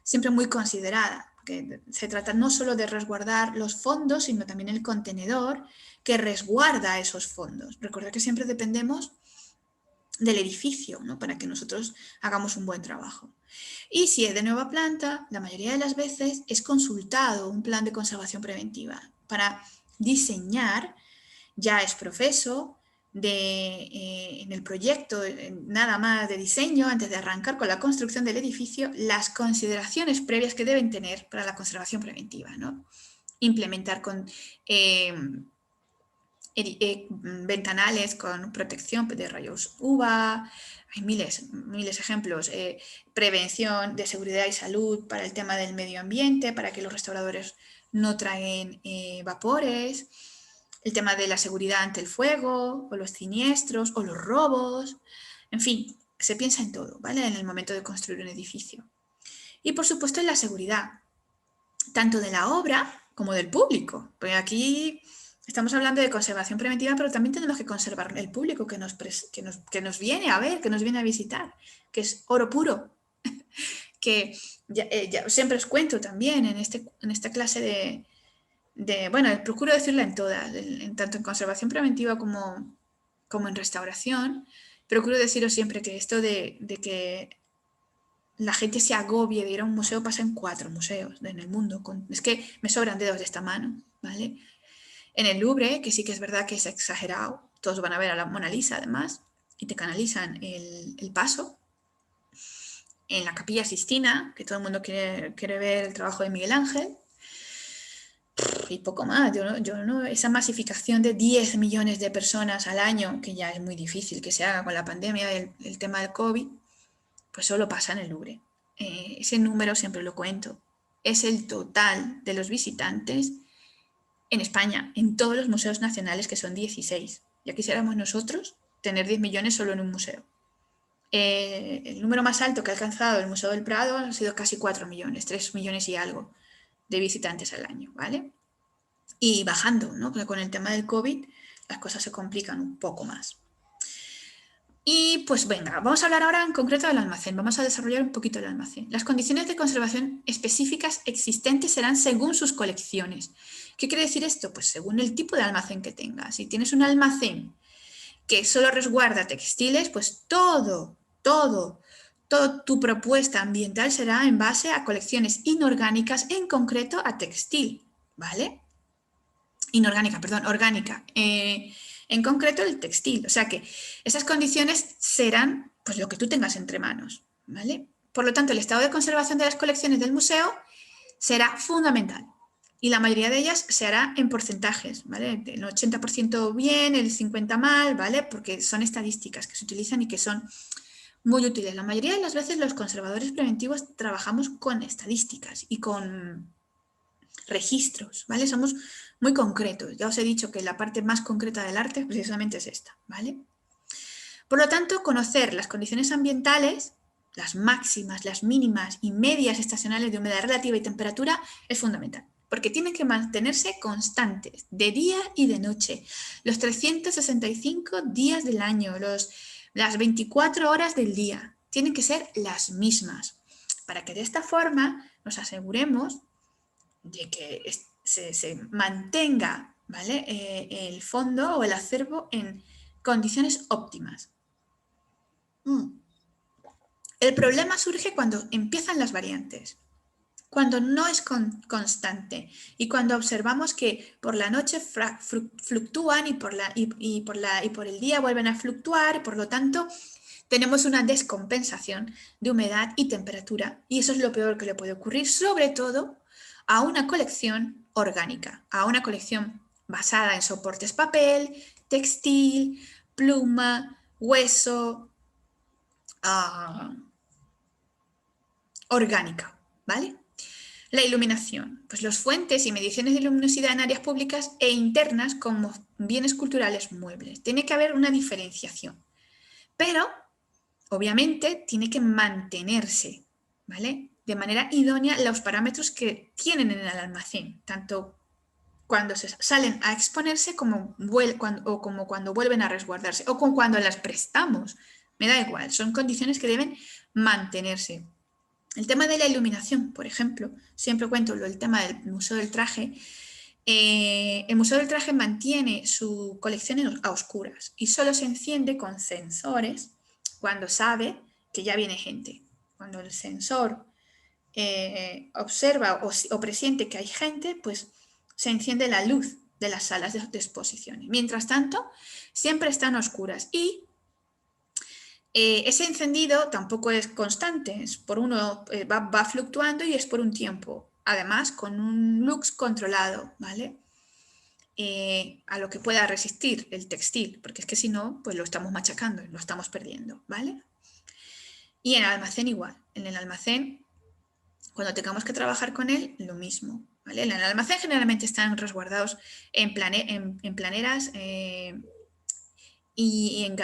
S1: siempre muy considerada, porque se trata no solo de resguardar los fondos, sino también el contenedor que resguarda esos fondos. Recordad que siempre dependemos del edificio, ¿no? Para que nosotros hagamos un buen trabajo. Y si es de nueva planta, la mayoría de las veces es consultado un plan de conservación preventiva para diseñar, ya es profeso, en el proyecto, nada más de diseño, antes de arrancar con la construcción del edificio, las consideraciones previas que deben tener para la conservación preventiva, ¿no? Implementar ventanales con protección de rayos UVA, hay miles de ejemplos, prevención de seguridad y salud para el tema del medio ambiente, para que los restauradores no traigan vapores, el tema de la seguridad ante el fuego, o los siniestros, o los robos, en fin, se piensa en todo, ¿vale? En el momento de construir un edificio. Y por supuesto en la seguridad, tanto de la obra como del público, porque aquí estamos hablando de conservación preventiva, pero también tenemos que conservar el público que nos viene a ver, que nos viene a visitar, que es oro puro, que ya siempre os cuento también en esta clase bueno, procuro decirla en todas, tanto en conservación preventiva como en restauración, procuro deciros siempre que esto de que la gente se agobie de ir a un museo pasa en 4 museos en el mundo. Es que me sobran dedos de esta mano, ¿vale? En el Louvre, que sí que es verdad que es exagerado, todos van a ver a la Mona Lisa además, y te canalizan el paso. En la Capilla Sistina, que todo el mundo quiere ver el trabajo de Miguel Ángel, y poco más. Esa masificación de 10 millones de personas al año, que ya es muy difícil que se haga con la pandemia, el tema del COVID, pues solo pasa en el Louvre. Ese número siempre lo cuento. Es el total de los visitantes en España, en todos los museos nacionales, que son 16. Ya quisiéramos nosotros tener 10 millones solo en un museo. El número más alto que ha alcanzado el Museo del Prado ha sido casi 4 millones, 3 millones y algo de visitantes al año, ¿vale? Y bajando, ¿no? Porque con el tema del COVID las cosas se complican un poco más. Y pues venga, vamos a hablar ahora en concreto del almacén, vamos a desarrollar un poquito el almacén. Las condiciones de conservación específicas existentes serán según sus colecciones. ¿Qué quiere decir esto? Pues según el tipo de almacén que tengas. Si tienes un almacén que solo resguarda textiles, pues toda tu propuesta ambiental será en base a colecciones inorgánicas, en concreto a textil, ¿vale? Orgánica. En concreto el textil. O sea que esas condiciones serán pues lo que tú tengas entre manos, ¿vale? Por lo tanto, el estado de conservación de las colecciones del museo será fundamental. Y la mayoría de ellas se hará en porcentajes, ¿vale? El 80% bien, el 50% mal, ¿vale? Porque son estadísticas que se utilizan y que son muy útiles. La mayoría de las veces los conservadores preventivos trabajamos con estadísticas y con registros, ¿vale? Somos muy concretos. Ya os he dicho que la parte más concreta del arte precisamente es esta, ¿vale? Por lo tanto, conocer las condiciones ambientales, las máximas, las mínimas y medias estacionales de humedad relativa y temperatura es fundamental, porque tienen que mantenerse constantes de día y de noche, los 365 días del año, las 24 horas del día, tienen que ser las mismas, para que de esta forma nos aseguremos de que se mantenga, ¿vale? El fondo o el acervo en condiciones óptimas. El problema surge cuando empiezan las variantes, cuando no es constante y cuando observamos que por la noche fluctúan y por el día vuelven a fluctuar, y por lo tanto tenemos una descompensación de humedad y temperatura, y eso es lo peor que le puede ocurrir, sobre todo a una colección orgánica, a una colección basada en soportes papel, textil, pluma, hueso, orgánica, ¿vale? La iluminación, pues los fuentes y mediciones de luminosidad en áreas públicas e internas como bienes culturales muebles. Tiene que haber una diferenciación, pero obviamente tiene que mantenerse, ¿vale? De manera idónea los parámetros que tienen en el almacén, tanto cuando se salen a exponerse como cuando vuelven a resguardarse o cuando las prestamos. Me da igual, son condiciones que deben mantenerse. El tema de la iluminación, por ejemplo, siempre cuento el tema del Museo del Traje. El Museo del Traje mantiene su colección a oscuras y solo se enciende con sensores cuando sabe que ya viene gente. Cuando el sensor observa o presiente que hay gente, pues se enciende la luz de las salas de exposiciones. Mientras tanto, siempre están oscuras y ese encendido tampoco es constante, va fluctuando y es por un tiempo, además con un lux controlado, ¿vale? a lo que pueda resistir el textil, porque es que si no, pues lo estamos machacando, lo estamos perdiendo, ¿vale? Y en el almacén igual. En el almacén, cuando tengamos que trabajar con él, lo mismo, ¿vale? En el almacén generalmente están resguardados en planeras y en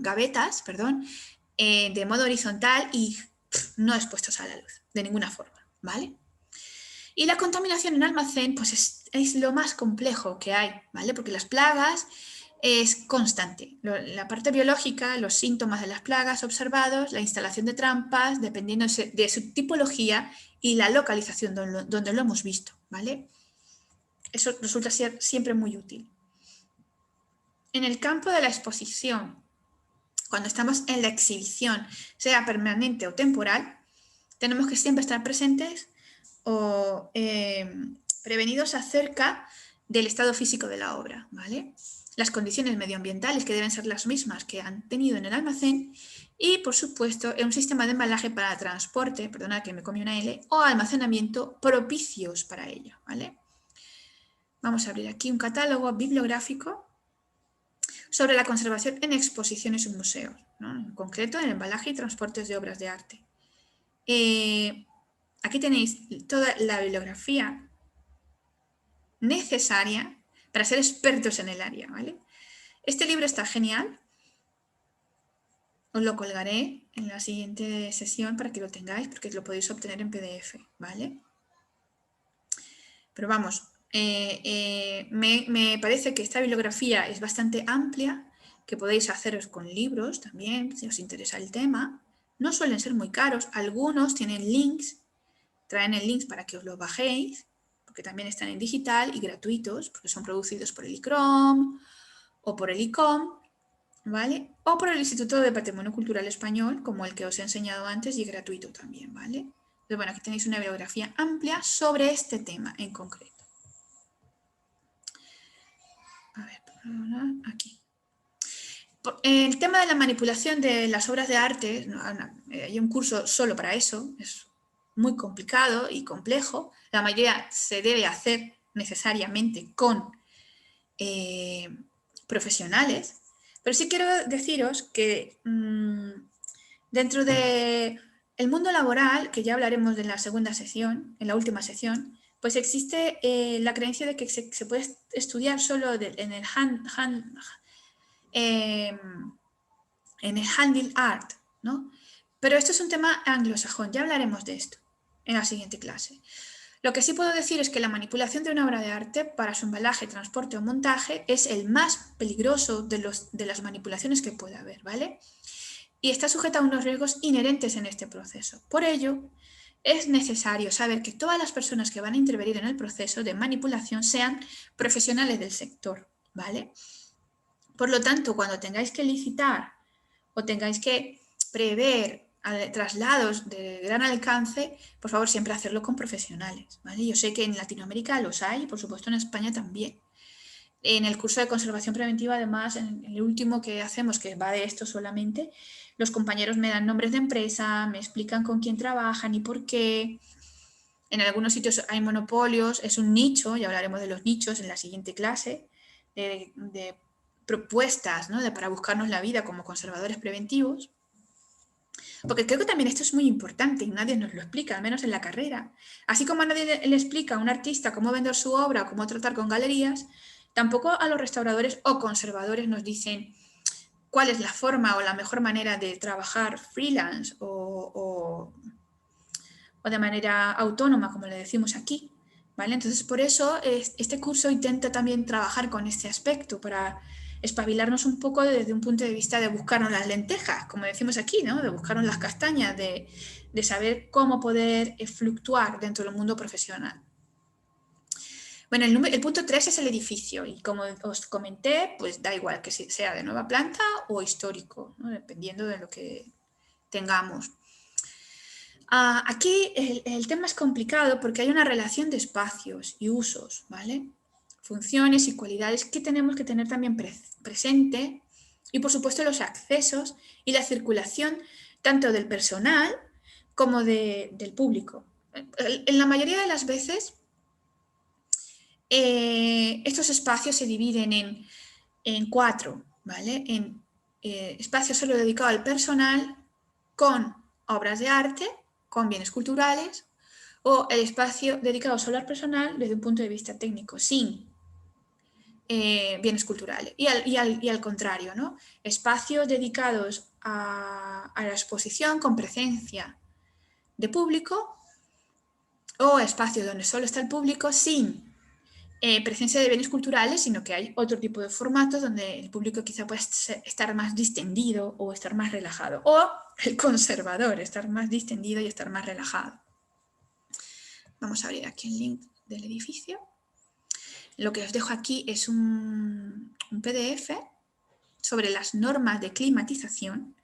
S1: gavetas, perdón, de modo horizontal y no expuestos a la luz, de ninguna forma, ¿vale? Y la contaminación en almacén, pues es lo más complejo que hay, ¿vale? Porque las plagas es constante. La parte biológica, los síntomas de las plagas observados, la instalación de trampas, dependiendo de su tipología y la localización donde lo hemos visto, ¿vale? Eso resulta ser siempre muy útil. En el campo de la exposición, cuando estamos en la exhibición, sea permanente o temporal, tenemos que siempre estar presentes o prevenidos acerca del estado físico de la obra, ¿vale? Las condiciones medioambientales que deben ser las mismas que han tenido en el almacén y, por supuesto, un sistema de embalaje para transporte, perdona que me comí una L, o almacenamiento propicios para ello, ¿vale? Vamos a abrir aquí un catálogo bibliográfico sobre la conservación en exposiciones en museos, ¿no? En concreto en embalaje y transportes de obras de arte. Aquí tenéis toda la bibliografía necesaria para ser expertos en el área, ¿vale? Este libro está genial, os lo colgaré en la siguiente sesión para que lo tengáis, porque lo podéis obtener en PDF, ¿vale? Pero vamos, me parece que esta bibliografía es bastante amplia, que podéis haceros con libros también, si os interesa el tema. No suelen ser muy caros, algunos tienen links, traen el link para que os los bajéis, porque también están en digital y gratuitos, porque son producidos por el ICROM o por el ICOM, ¿vale? O por el Instituto de Patrimonio Cultural Español, como el que os he enseñado antes, y gratuito también, ¿vale? Entonces, bueno, aquí tenéis una bibliografía amplia sobre este tema en concreto. A ver, aquí. El tema de la manipulación de las obras de arte, hay un curso solo para eso, es muy complicado y complejo. La mayoría se debe hacer necesariamente con profesionales, pero sí quiero deciros que dentro del mundo laboral, que ya hablaremos en la segunda sesión, en la última sesión, pues existe la creencia de que se puede estudiar solo en el handle art, ¿no? Pero esto es un tema anglosajón, ya hablaremos de esto en la siguiente clase. Lo que sí puedo decir es que la manipulación de una obra de arte para su embalaje, transporte o montaje es el más peligroso de las manipulaciones que puede haber, ¿vale? Y está sujeta a unos riesgos inherentes en este proceso. Por ello, es necesario saber que todas las personas que van a intervenir en el proceso de manipulación sean profesionales del sector, ¿vale? Por lo tanto, cuando tengáis que licitar o tengáis que prever traslados de gran alcance, por favor, siempre hacerlo con profesionales, ¿vale? Yo sé que en Latinoamérica los hay y, por supuesto, en España también. En el curso de conservación preventiva, además, en el último que hacemos, que va de esto solamente, los compañeros me dan nombres de empresa, me explican con quién trabajan y por qué. En algunos sitios hay monopolios, es un nicho, ya hablaremos de los nichos en la siguiente clase, de propuestas, ¿no? Para buscarnos la vida como conservadores preventivos. Porque creo que también esto es muy importante y nadie nos lo explica, al menos en la carrera. Así como a nadie le explica a un artista cómo vender su obra o cómo tratar con galerías, tampoco a los restauradores o conservadores nos dicen cuál es la forma o la mejor manera de trabajar freelance o de manera autónoma, como le decimos aquí, ¿vale? Entonces, por eso este curso intenta también trabajar con este aspecto para espabilarnos un poco desde un punto de vista de buscarnos las lentejas, como decimos aquí, ¿no? De buscarnos las castañas, de saber cómo poder fluctuar dentro del mundo profesional. Bueno, el punto 3 es el edificio y como os comenté, pues da igual que sea de nueva planta o histórico, ¿no? Dependiendo de lo que tengamos. Aquí el tema es complicado porque hay una relación de espacios y usos, ¿vale? Funciones y cualidades que tenemos que tener también presente y, por supuesto, los accesos y la circulación tanto del personal como del público. En la mayoría de las veces estos espacios se dividen en 4, ¿vale? En espacios solo dedicados al personal con obras de arte, con bienes culturales, o el espacio dedicado solo al personal desde un punto de vista técnico, sin bienes culturales. Y al contrario, ¿no? Espacios dedicados a la exposición con presencia de público o espacios donde solo está el público sin presencia de bienes culturales, sino que hay otro tipo de formatos donde el público quizá puede estar más distendido o estar más relajado. O el conservador, estar más distendido y estar más relajado. Vamos a abrir aquí el link del edificio. Lo que os dejo aquí es un PDF sobre las normas de climatización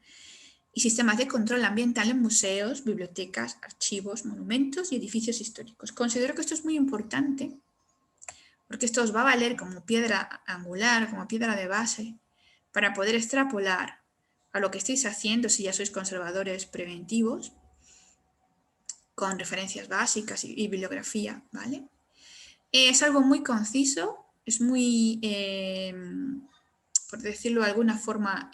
S1: y sistemas de control ambiental en museos, bibliotecas, archivos, monumentos y edificios históricos. Considero que esto es muy importante porque esto os va a valer como piedra angular, como piedra de base, para poder extrapolar a lo que estáis haciendo si ya sois conservadores preventivos, con referencias básicas y bibliografía, ¿vale? Es algo muy conciso, es muy, por decirlo de alguna forma,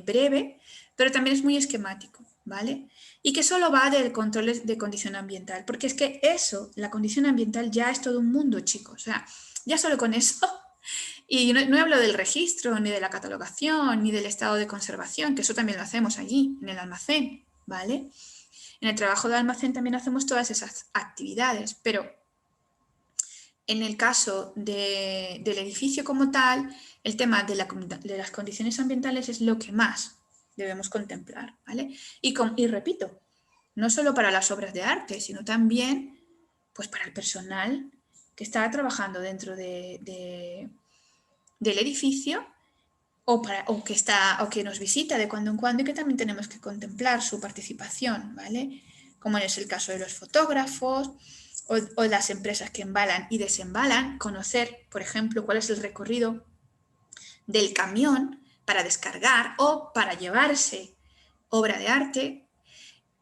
S1: breve, pero también es muy esquemático, ¿vale? Y que solo va del control de condición ambiental, porque es que eso, la condición ambiental ya es todo un mundo, chicos, o sea, ya solo con eso, y no hablo del registro, ni de la catalogación, ni del estado de conservación, que eso también lo hacemos allí, en el almacén, ¿vale? En el trabajo de almacén también hacemos todas esas actividades, pero en el caso del edificio como tal, el tema de las condiciones ambientales es lo que más debemos contemplar, ¿vale? Y repito, no solo para las obras de arte, sino también pues, para el personal que está trabajando dentro del edificio o que nos visita de cuando en cuando y que también tenemos que contemplar su participación, ¿vale? Como es el caso de los fotógrafos o las empresas que embalan y desembalan, conocer, por ejemplo, cuál es el recorrido del camión para descargar o para llevarse obra de arte,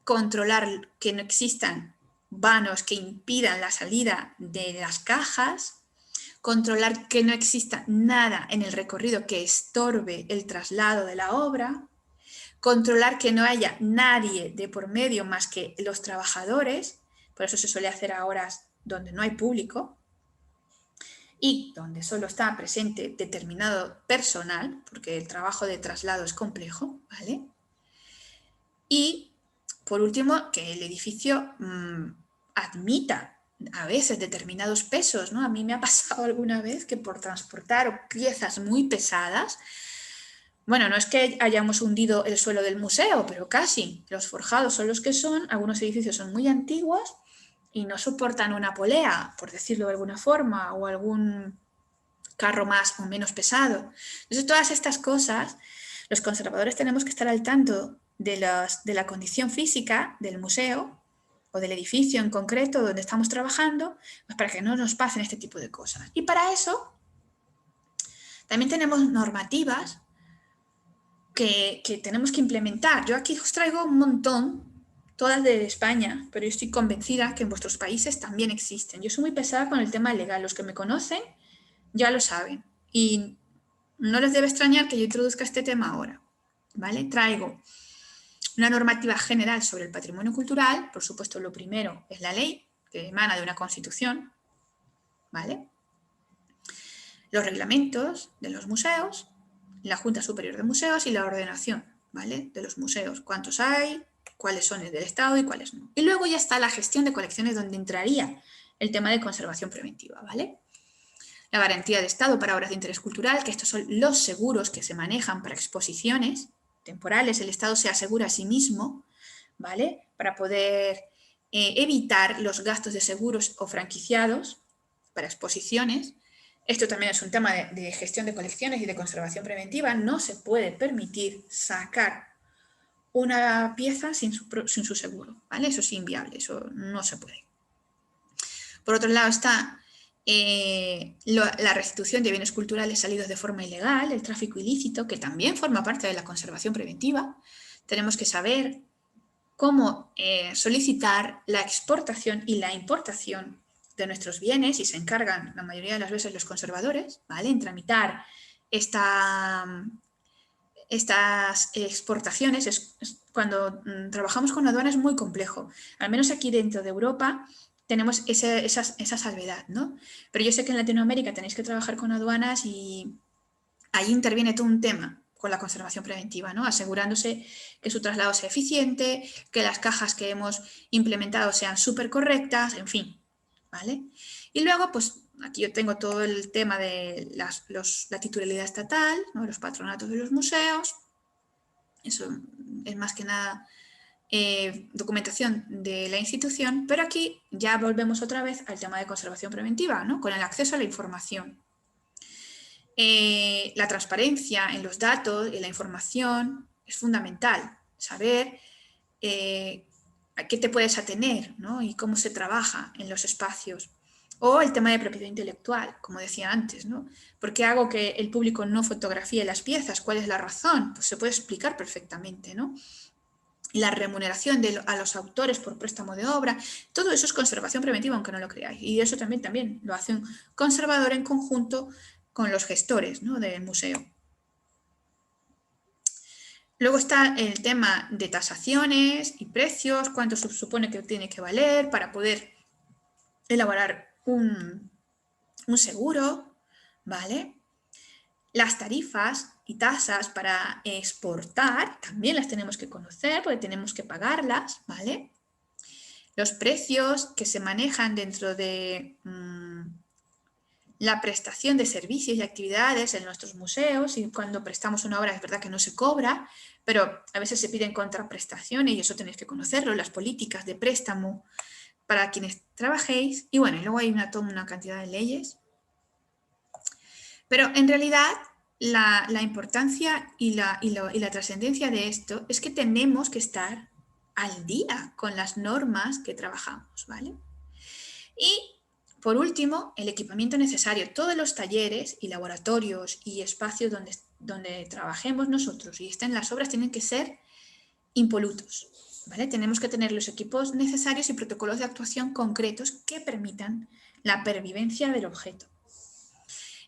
S1: controlar que no existan vanos que impidan la salida de las cajas, controlar que no exista nada en el recorrido que estorbe el traslado de la obra, controlar que no haya nadie de por medio más que los trabajadores, por eso se suele hacer a horas donde no hay público y donde solo está presente determinado personal, porque el trabajo de traslado es complejo, ¿vale? Y, por último, que el edificio admita a veces determinados pesos, ¿no? A mí me ha pasado alguna vez que por transportar piezas muy pesadas, bueno, no es que hayamos hundido el suelo del museo, pero casi. Los forjados son los que son, algunos edificios son muy antiguos y no soportan una polea, por decirlo de alguna forma, o algún carro más o menos pesado. Entonces, todas estas cosas, los conservadores tenemos que estar al tanto de la condición física del museo o del edificio en concreto donde estamos trabajando, pues para que no nos pasen este tipo de cosas. Y para eso también tenemos normativas que tenemos que implementar. Yo aquí os traigo un montón, todas de España, pero yo estoy convencida que en vuestros países también existen. Yo soy muy pesada con el tema legal, los que me conocen ya lo saben. Y no les debe extrañar que yo introduzca este tema ahora, ¿vale? Traigo una normativa general sobre el patrimonio cultural, por supuesto lo primero es la ley, que emana de una constitución, ¿vale? Los reglamentos de los museos, la Junta Superior de Museos y la ordenación, ¿vale? De los museos, cuántos hay, cuáles son el del Estado y cuáles no. Y luego ya está la gestión de colecciones donde entraría el tema de conservación preventiva, ¿vale? La garantía de Estado para obras de interés cultural, que estos son los seguros que se manejan para exposiciones temporales, el Estado se asegura a sí mismo, ¿vale? Para poder evitar los gastos de seguros o franquiciados para exposiciones. Esto también es un tema de gestión de colecciones y de conservación preventiva. No se puede permitir sacar una pieza sin su seguro, ¿vale? Eso es inviable, eso no se puede. Por otro lado está la restitución de bienes culturales salidos de forma ilegal, el tráfico ilícito, que también forma parte de la conservación preventiva. Tenemos que saber cómo solicitar la exportación y la importación de nuestros bienes y se encargan la mayoría de las veces los conservadores, ¿vale? En tramitar estas exportaciones. Cuando trabajamos con aduana es muy complejo. Al menos aquí dentro de Europa tenemos esa salvedad, ¿no? Pero yo sé que en Latinoamérica tenéis que trabajar con aduanas y ahí interviene todo un tema con la conservación preventiva, ¿no? Asegurándose que su traslado sea eficiente, que las cajas que hemos implementado sean súper correctas, en fin, ¿vale? Y luego, pues aquí yo tengo todo el tema de la titularidad estatal, ¿no? Los patronatos de los museos, eso es más que nada documentación de la institución, pero aquí ya volvemos otra vez al tema de conservación preventiva, ¿no? Con el acceso a la información. La transparencia en los datos y la información es fundamental. Saber a qué te puedes atener, ¿no? Y cómo se trabaja en los espacios. O el tema de propiedad intelectual, como decía antes, ¿no? ¿Por qué hago que el público no fotografíe las piezas? ¿Cuál es la razón? Pues se puede explicar perfectamente, ¿no? La remuneración a los autores por préstamo de obra, todo eso es conservación preventiva, aunque no lo creáis. Y eso también lo hace un conservador en conjunto con los gestores, ¿no? Del museo. Luego está el tema de tasaciones y precios, cuánto se supone que tiene que valer para poder elaborar un seguro, ¿vale? Las tarifas y tasas para exportar también las tenemos que conocer porque tenemos que pagarlas, ¿vale? Los precios que se manejan dentro de la prestación de servicios y actividades en nuestros museos, y cuando prestamos una obra es verdad que no se cobra, pero a veces se piden contraprestaciones y eso tenéis que conocerlo, las políticas de préstamo para quienes trabajéis, y bueno, luego hay toda una cantidad de leyes. Pero en realidad la importancia y la trascendencia de esto es que tenemos que estar al día con las normas que trabajamos, ¿vale? Y por último, el equipamiento necesario. Todos los talleres y laboratorios y espacios donde trabajemos nosotros y estén las obras tienen que ser impolutos, ¿vale? Tenemos que tener los equipos necesarios y protocolos de actuación concretos que permitan la pervivencia del objeto.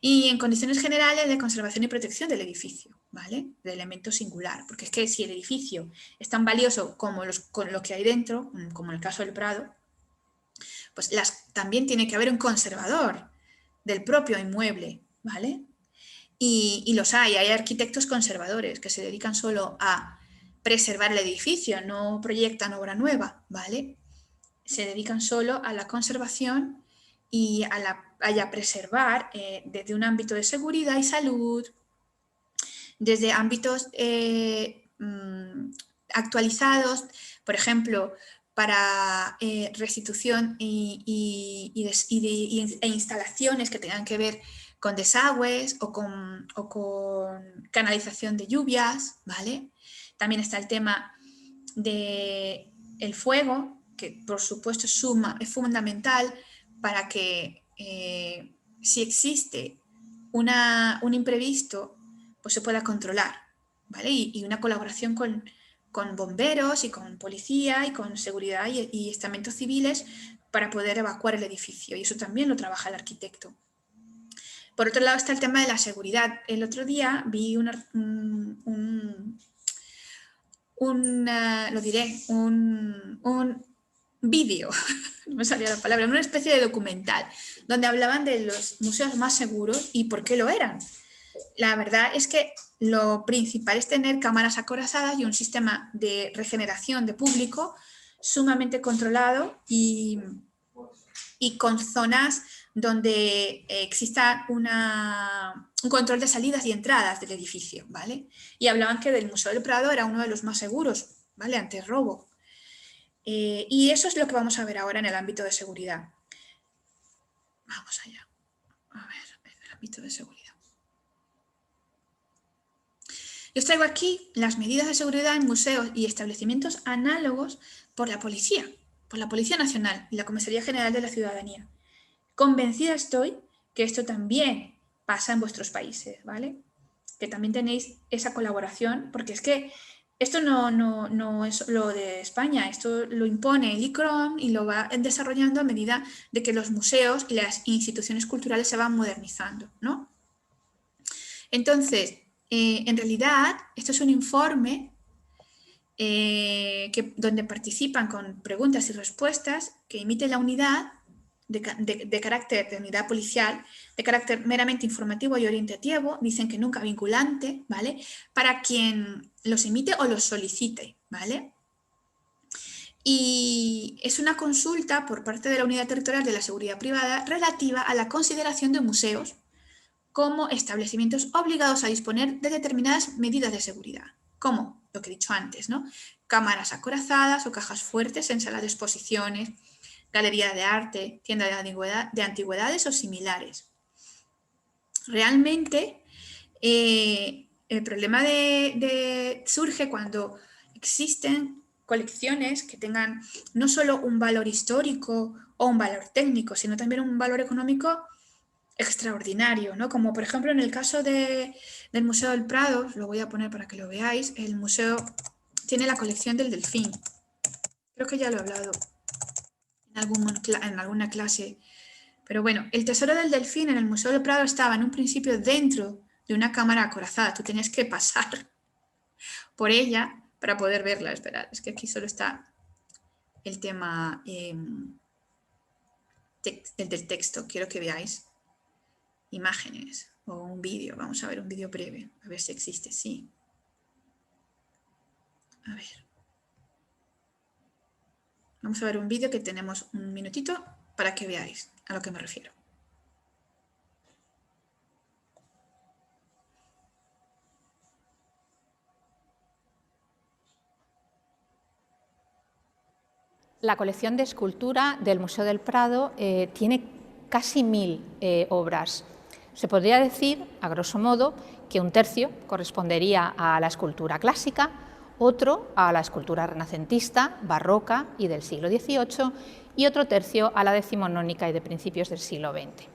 S1: Y en condiciones generales de conservación y protección del edificio, ¿vale? Del elemento singular, porque es que si el edificio es tan valioso como con lo que hay dentro, como en el caso del Prado, pues también tiene que haber un conservador del propio inmueble, ¿vale? Y los hay arquitectos conservadores que se dedican solo a preservar el edificio, no proyectan obra nueva, ¿vale? Se dedican solo a la conservación y a preservar desde un ámbito de seguridad y salud, desde ámbitos actualizados, por ejemplo, para restitución e instalaciones que tengan que ver con desagües o con canalización de lluvias, ¿vale? También está el tema del fuego, que por supuesto es fundamental para que si existe un imprevisto, pues se pueda controlar, ¿vale? Y una colaboración con bomberos y con policía y con seguridad y estamentos civiles para poder evacuar el edificio. Y eso también lo trabaja el arquitecto. Por otro lado está el tema de la seguridad. El otro día vi un vídeo, no me salía la palabra, una especie de documental, donde hablaban de los museos más seguros y por qué lo eran. La verdad es que lo principal es tener cámaras acorazadas y un sistema de regeneración de público sumamente controlado y con zonas donde exista un control de salidas y entradas del edificio, ¿vale? Y hablaban que el Museo del Prado era uno de los más seguros, ¿vale? Ante robo. Y eso es lo que vamos a ver ahora en el ámbito de seguridad. Vamos allá. A ver, el ámbito de seguridad. Yo os traigo aquí las medidas de seguridad en museos y establecimientos análogos por la Policía Nacional y la Comisaría General de la Ciudadanía. Convencida estoy que esto también pasa en vuestros países, ¿vale? Que también tenéis esa colaboración, porque es que Esto no es lo de España, esto lo impone el ICROM y lo va desarrollando a medida de que los museos y las instituciones culturales se van modernizando, ¿no? Entonces, en realidad, esto es un informe donde participan con preguntas y respuestas que emite la unidad de carácter de unidad policial, de carácter meramente informativo y orientativo, dicen que nunca vinculante, ¿vale? Para quien los emite o los solicite, ¿vale? Y es una consulta por parte de la Unidad Territorial de la Seguridad Privada relativa a la consideración de museos como establecimientos obligados a disponer de determinadas medidas de seguridad, como lo que he dicho antes, ¿no? Cámaras acorazadas o cajas fuertes en salas de exposiciones, galería de arte, tienda de antigüedades o similares. Realmente, el problema surge cuando existen colecciones que tengan no solo un valor histórico o un valor técnico, sino también un valor económico extraordinario, ¿no? Como por ejemplo en el caso del Museo del Prado, lo voy a poner para que lo veáis, el museo tiene la colección del delfín. Creo que ya lo he hablado en alguna clase. Pero bueno, el tesoro del delfín en el Museo del Prado estaba en un principio dentro de una cámara acorazada. Tú tenías que pasar por ella para poder verla. Esperad, es que aquí solo está el tema del texto. Quiero que veáis imágenes o un vídeo. Vamos a ver un vídeo breve, a ver si existe. Sí. A ver. Vamos a ver un vídeo que tenemos un minutito para que veáis a lo que me refiero.
S2: La colección de escultura del Museo del Prado tiene casi 1000 obras. Se podría decir, a grosso modo, que un tercio correspondería a la escultura clásica, otro a la escultura renacentista, barroca y del siglo XVIII, y otro tercio a la decimonónica y de principios del siglo XX.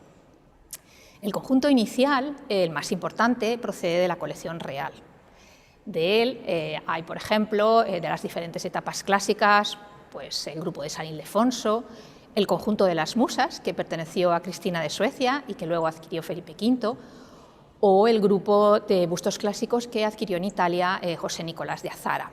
S2: El conjunto inicial, el más importante, procede de la colección real. De él hay, por ejemplo, de las diferentes etapas clásicas, pues el grupo de San Ildefonso, el conjunto de las Musas, que perteneció a Cristina de Suecia y que luego adquirió Felipe V, o el grupo de bustos clásicos que adquirió en Italia José Nicolás de Azara.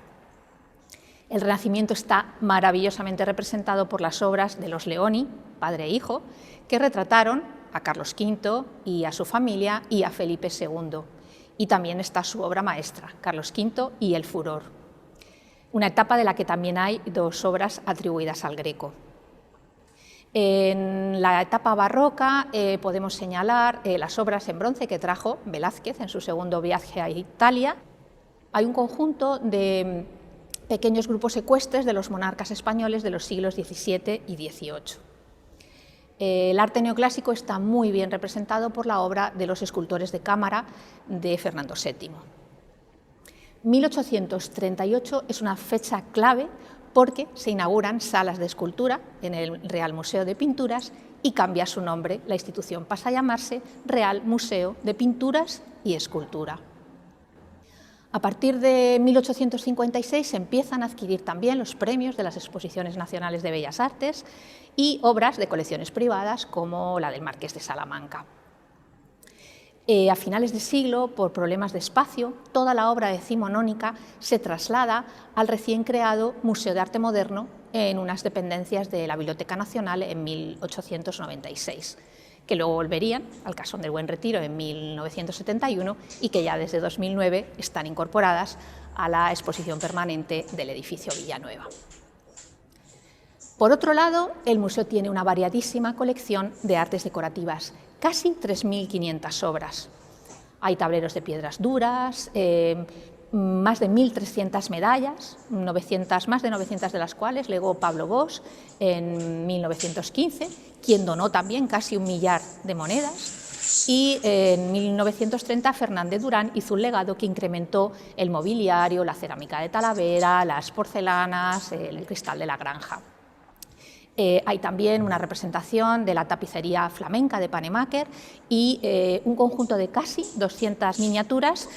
S2: El Renacimiento está maravillosamente representado por las obras de los Leoni, padre e hijo, que retrataron a Carlos V y a su familia y a Felipe II. Y también está su obra maestra, Carlos V y el Furor, una etapa de la que también hay 2 obras atribuidas al Greco. En la etapa barroca podemos señalar las obras en bronce que trajo Velázquez en su segundo viaje a Italia. Hay un conjunto de pequeños grupos ecuestres de los monarcas españoles de los siglos XVII y XVIII. El arte neoclásico está muy bien representado por la obra de los escultores de cámara de Fernando VII. 1838 es una fecha clave porque se inauguran salas de escultura en el Real Museo de Pinturas y cambia su nombre. La institución pasa a llamarse Real Museo de Pinturas y Escultura. A partir de 1856 se empiezan a adquirir también los premios de las Exposiciones Nacionales de Bellas Artes y obras de colecciones privadas como la del Marqués de Salamanca. A finales de siglo, por problemas de espacio, toda la obra decimonónica se traslada al recién creado Museo de Arte Moderno en unas dependencias de la Biblioteca Nacional en 1896, que luego volverían al Casón del Buen Retiro en 1971 y que ya desde 2009 están incorporadas a la exposición permanente del edificio Villanueva. Por otro lado, el museo tiene una variadísima colección de artes decorativas, casi 3.500 obras. Hay tableros de piedras duras, más de 1.300 medallas, más de 900 de las cuales legó Pablo Bosch en 1915, quien donó también casi 1 millar de monedas, y en 1930 Fernández Durán hizo un legado que incrementó el mobiliario, la cerámica de Talavera, las porcelanas, el cristal de la granja. Hay también una representación de la tapicería flamenca de Pannemáker y un conjunto de casi 200 miniaturas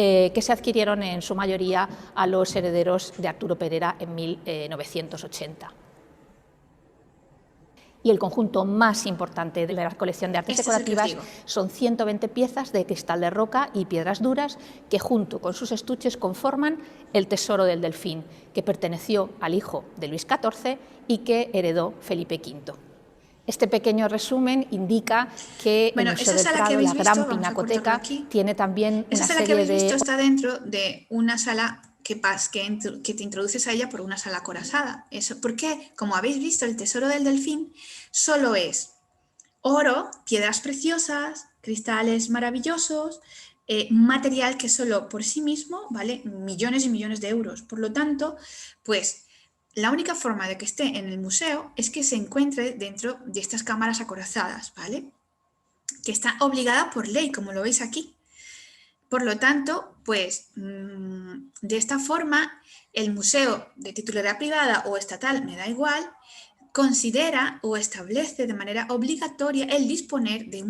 S2: que se adquirieron en su mayoría a los herederos de Arturo Perera en 1980. Y el conjunto más importante de la colección de artes decorativas son 120 piezas de cristal de roca y piedras duras que junto con sus estuches conforman el Tesoro del Delfín, que perteneció al hijo de Luis XIV y que heredó Felipe V. Este pequeño resumen indica que el Museo del Prado, la gran pinacoteca, tiene también una serie de...
S1: Esa sala que habéis visto está dentro de una sala que te introduces a ella por una sala acorazada. Eso, porque, como habéis visto, el Tesoro del Delfín solo es oro, piedras preciosas, cristales maravillosos, material que solo por sí mismo vale millones y millones de euros. Por lo tanto, pues la única forma de que esté en el museo es que se encuentre dentro de estas cámaras acorazadas, ¿vale? Que está obligada por ley, como lo veis aquí. Por lo tanto, pues de esta forma, el museo de titularidad privada o estatal, me da igual, considera o establece de manera obligatoria el disponer de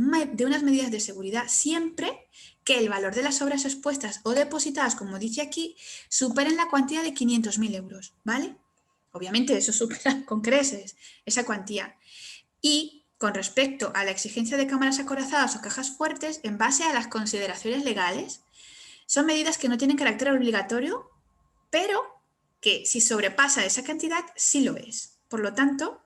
S1: unas medidas de seguridad siempre que el valor de las obras expuestas o depositadas, como dice aquí, superen la cuantía de 500.000 euros, ¿vale? Obviamente eso supera con creces esa cuantía. Y con respecto a la exigencia de cámaras acorazadas o cajas fuertes, en base a las consideraciones legales, son medidas que no tienen carácter obligatorio, pero que si sobrepasa esa cantidad, sí lo es. Por lo tanto,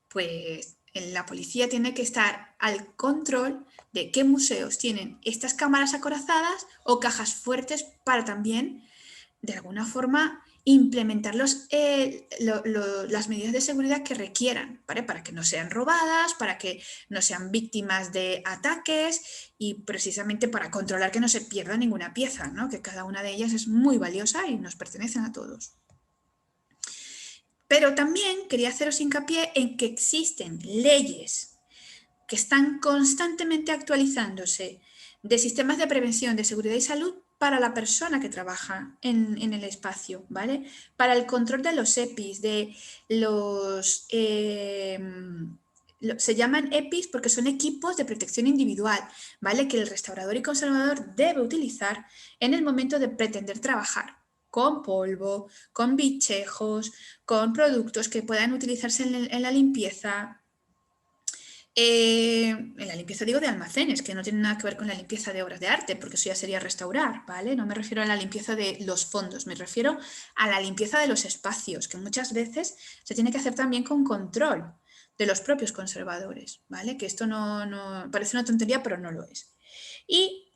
S1: pues la policía tiene que estar al control de qué museos tienen estas cámaras acorazadas o cajas fuertes para también, de alguna forma, implementar las medidas de seguridad que requieran, ¿vale? Para que no sean robadas, para que no sean víctimas de ataques y precisamente para controlar que no se pierda ninguna pieza, ¿no? Que cada una de ellas es muy valiosa y nos pertenecen a todos. Pero también quería haceros hincapié en que existen leyes que están constantemente actualizándose de sistemas de prevención de seguridad y salud para la persona que trabaja en el espacio, ¿vale? Para el control de los EPIs, de los... se llaman EPIs porque son equipos de protección individual, ¿vale? Que el restaurador y conservador debe utilizar en el momento de pretender trabajar con polvo, con bichejos, con productos que puedan utilizarse en la limpieza. En la limpieza digo de almacenes, que no tiene nada que ver con la limpieza de obras de arte, porque eso ya sería restaurar, ¿vale? No me refiero a la limpieza de los fondos, me refiero a la limpieza de los espacios, que muchas veces se tiene que hacer también con control de los propios conservadores, ¿vale? Que esto no parece una tontería, pero no lo es. Y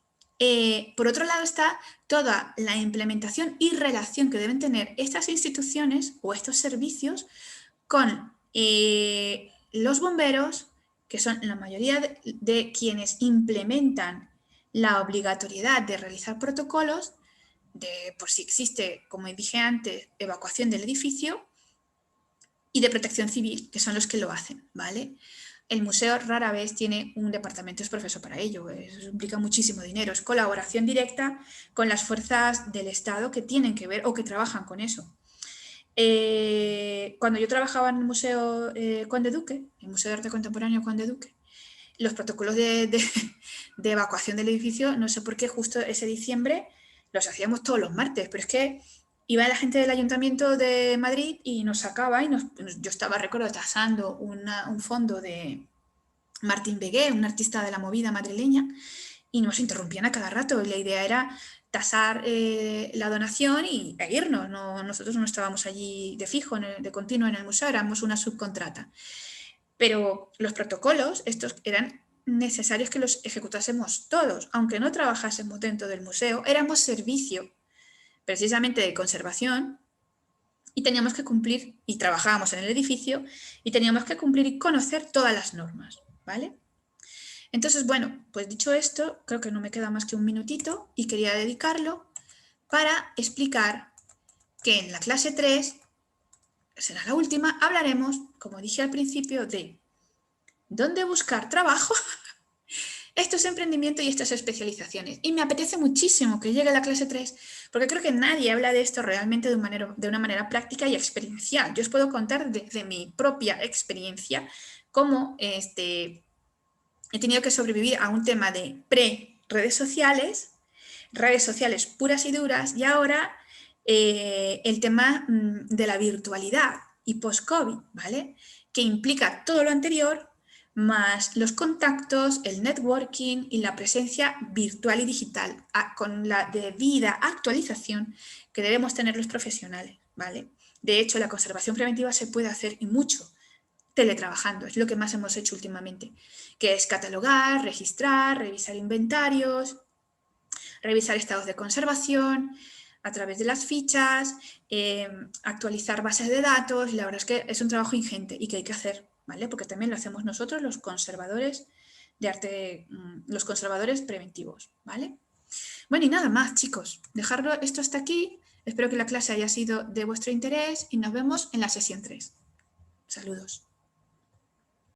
S1: por otro lado está toda la implementación y relación que deben tener estas instituciones o estos servicios con los bomberos, que son la mayoría de quienes implementan la obligatoriedad de realizar protocolos por si existe, como dije antes, evacuación del edificio, y de protección civil, que son los que lo hacen, ¿vale? El museo rara vez tiene un departamento exprofeso para ello, eso implica muchísimo dinero, es colaboración directa con las fuerzas del Estado que tienen que ver o que trabajan con eso. Cuando yo trabajaba en el Museo Conde Duque, el Museo de Arte Contemporáneo Conde Duque, los protocolos de evacuación del edificio, no sé por qué justo ese diciembre los hacíamos todos los martes, pero es que iba la gente del Ayuntamiento de Madrid y nos sacaba y yo estaba, recuerdo, tasando un fondo de Martín Begué, un artista de la movida madrileña, y nos interrumpían a cada rato. La idea era tasar la donación e irnos. Nosotros no estábamos allí de fijo, de continuo en el museo, éramos una subcontrata. Pero los protocolos, estos eran necesarios que los ejecutásemos todos, aunque no trabajásemos dentro del museo, éramos servicio precisamente de conservación y teníamos que cumplir, y trabajábamos en el edificio, y teníamos que cumplir y conocer todas las normas, ¿vale? Entonces, bueno, pues dicho esto, creo que no me queda más que un minutito y quería dedicarlo para explicar que en la clase 3, será la última, hablaremos, como dije al principio, de dónde buscar trabajo. Esto es emprendimiento y estas especializaciones. Y me apetece muchísimo que llegue a la clase 3, porque creo que nadie habla de esto realmente de una manera práctica y experiencial. Yo os puedo contar desde mi propia experiencia cómo he tenido que sobrevivir a un tema de pre-redes sociales, redes sociales puras y duras, y ahora el tema de la virtualidad y post-COVID, ¿vale? Que implica todo lo anterior, más los contactos, el networking y la presencia virtual y digital, con la debida actualización que debemos tener los profesionales, ¿vale? De hecho, la conservación preventiva se puede hacer y mucho teletrabajando, es lo que más hemos hecho últimamente, que es catalogar, registrar, revisar inventarios, revisar estados de conservación a través de las fichas, actualizar bases de datos. La verdad es que es un trabajo ingente y que hay que hacer, ¿vale? Porque también lo hacemos nosotros, los conservadores de arte, los conservadores preventivos, ¿vale? Bueno, y nada más, chicos. Dejarlo esto hasta aquí. Espero que la clase haya sido de vuestro interés y nos vemos en la sesión 3. Saludos.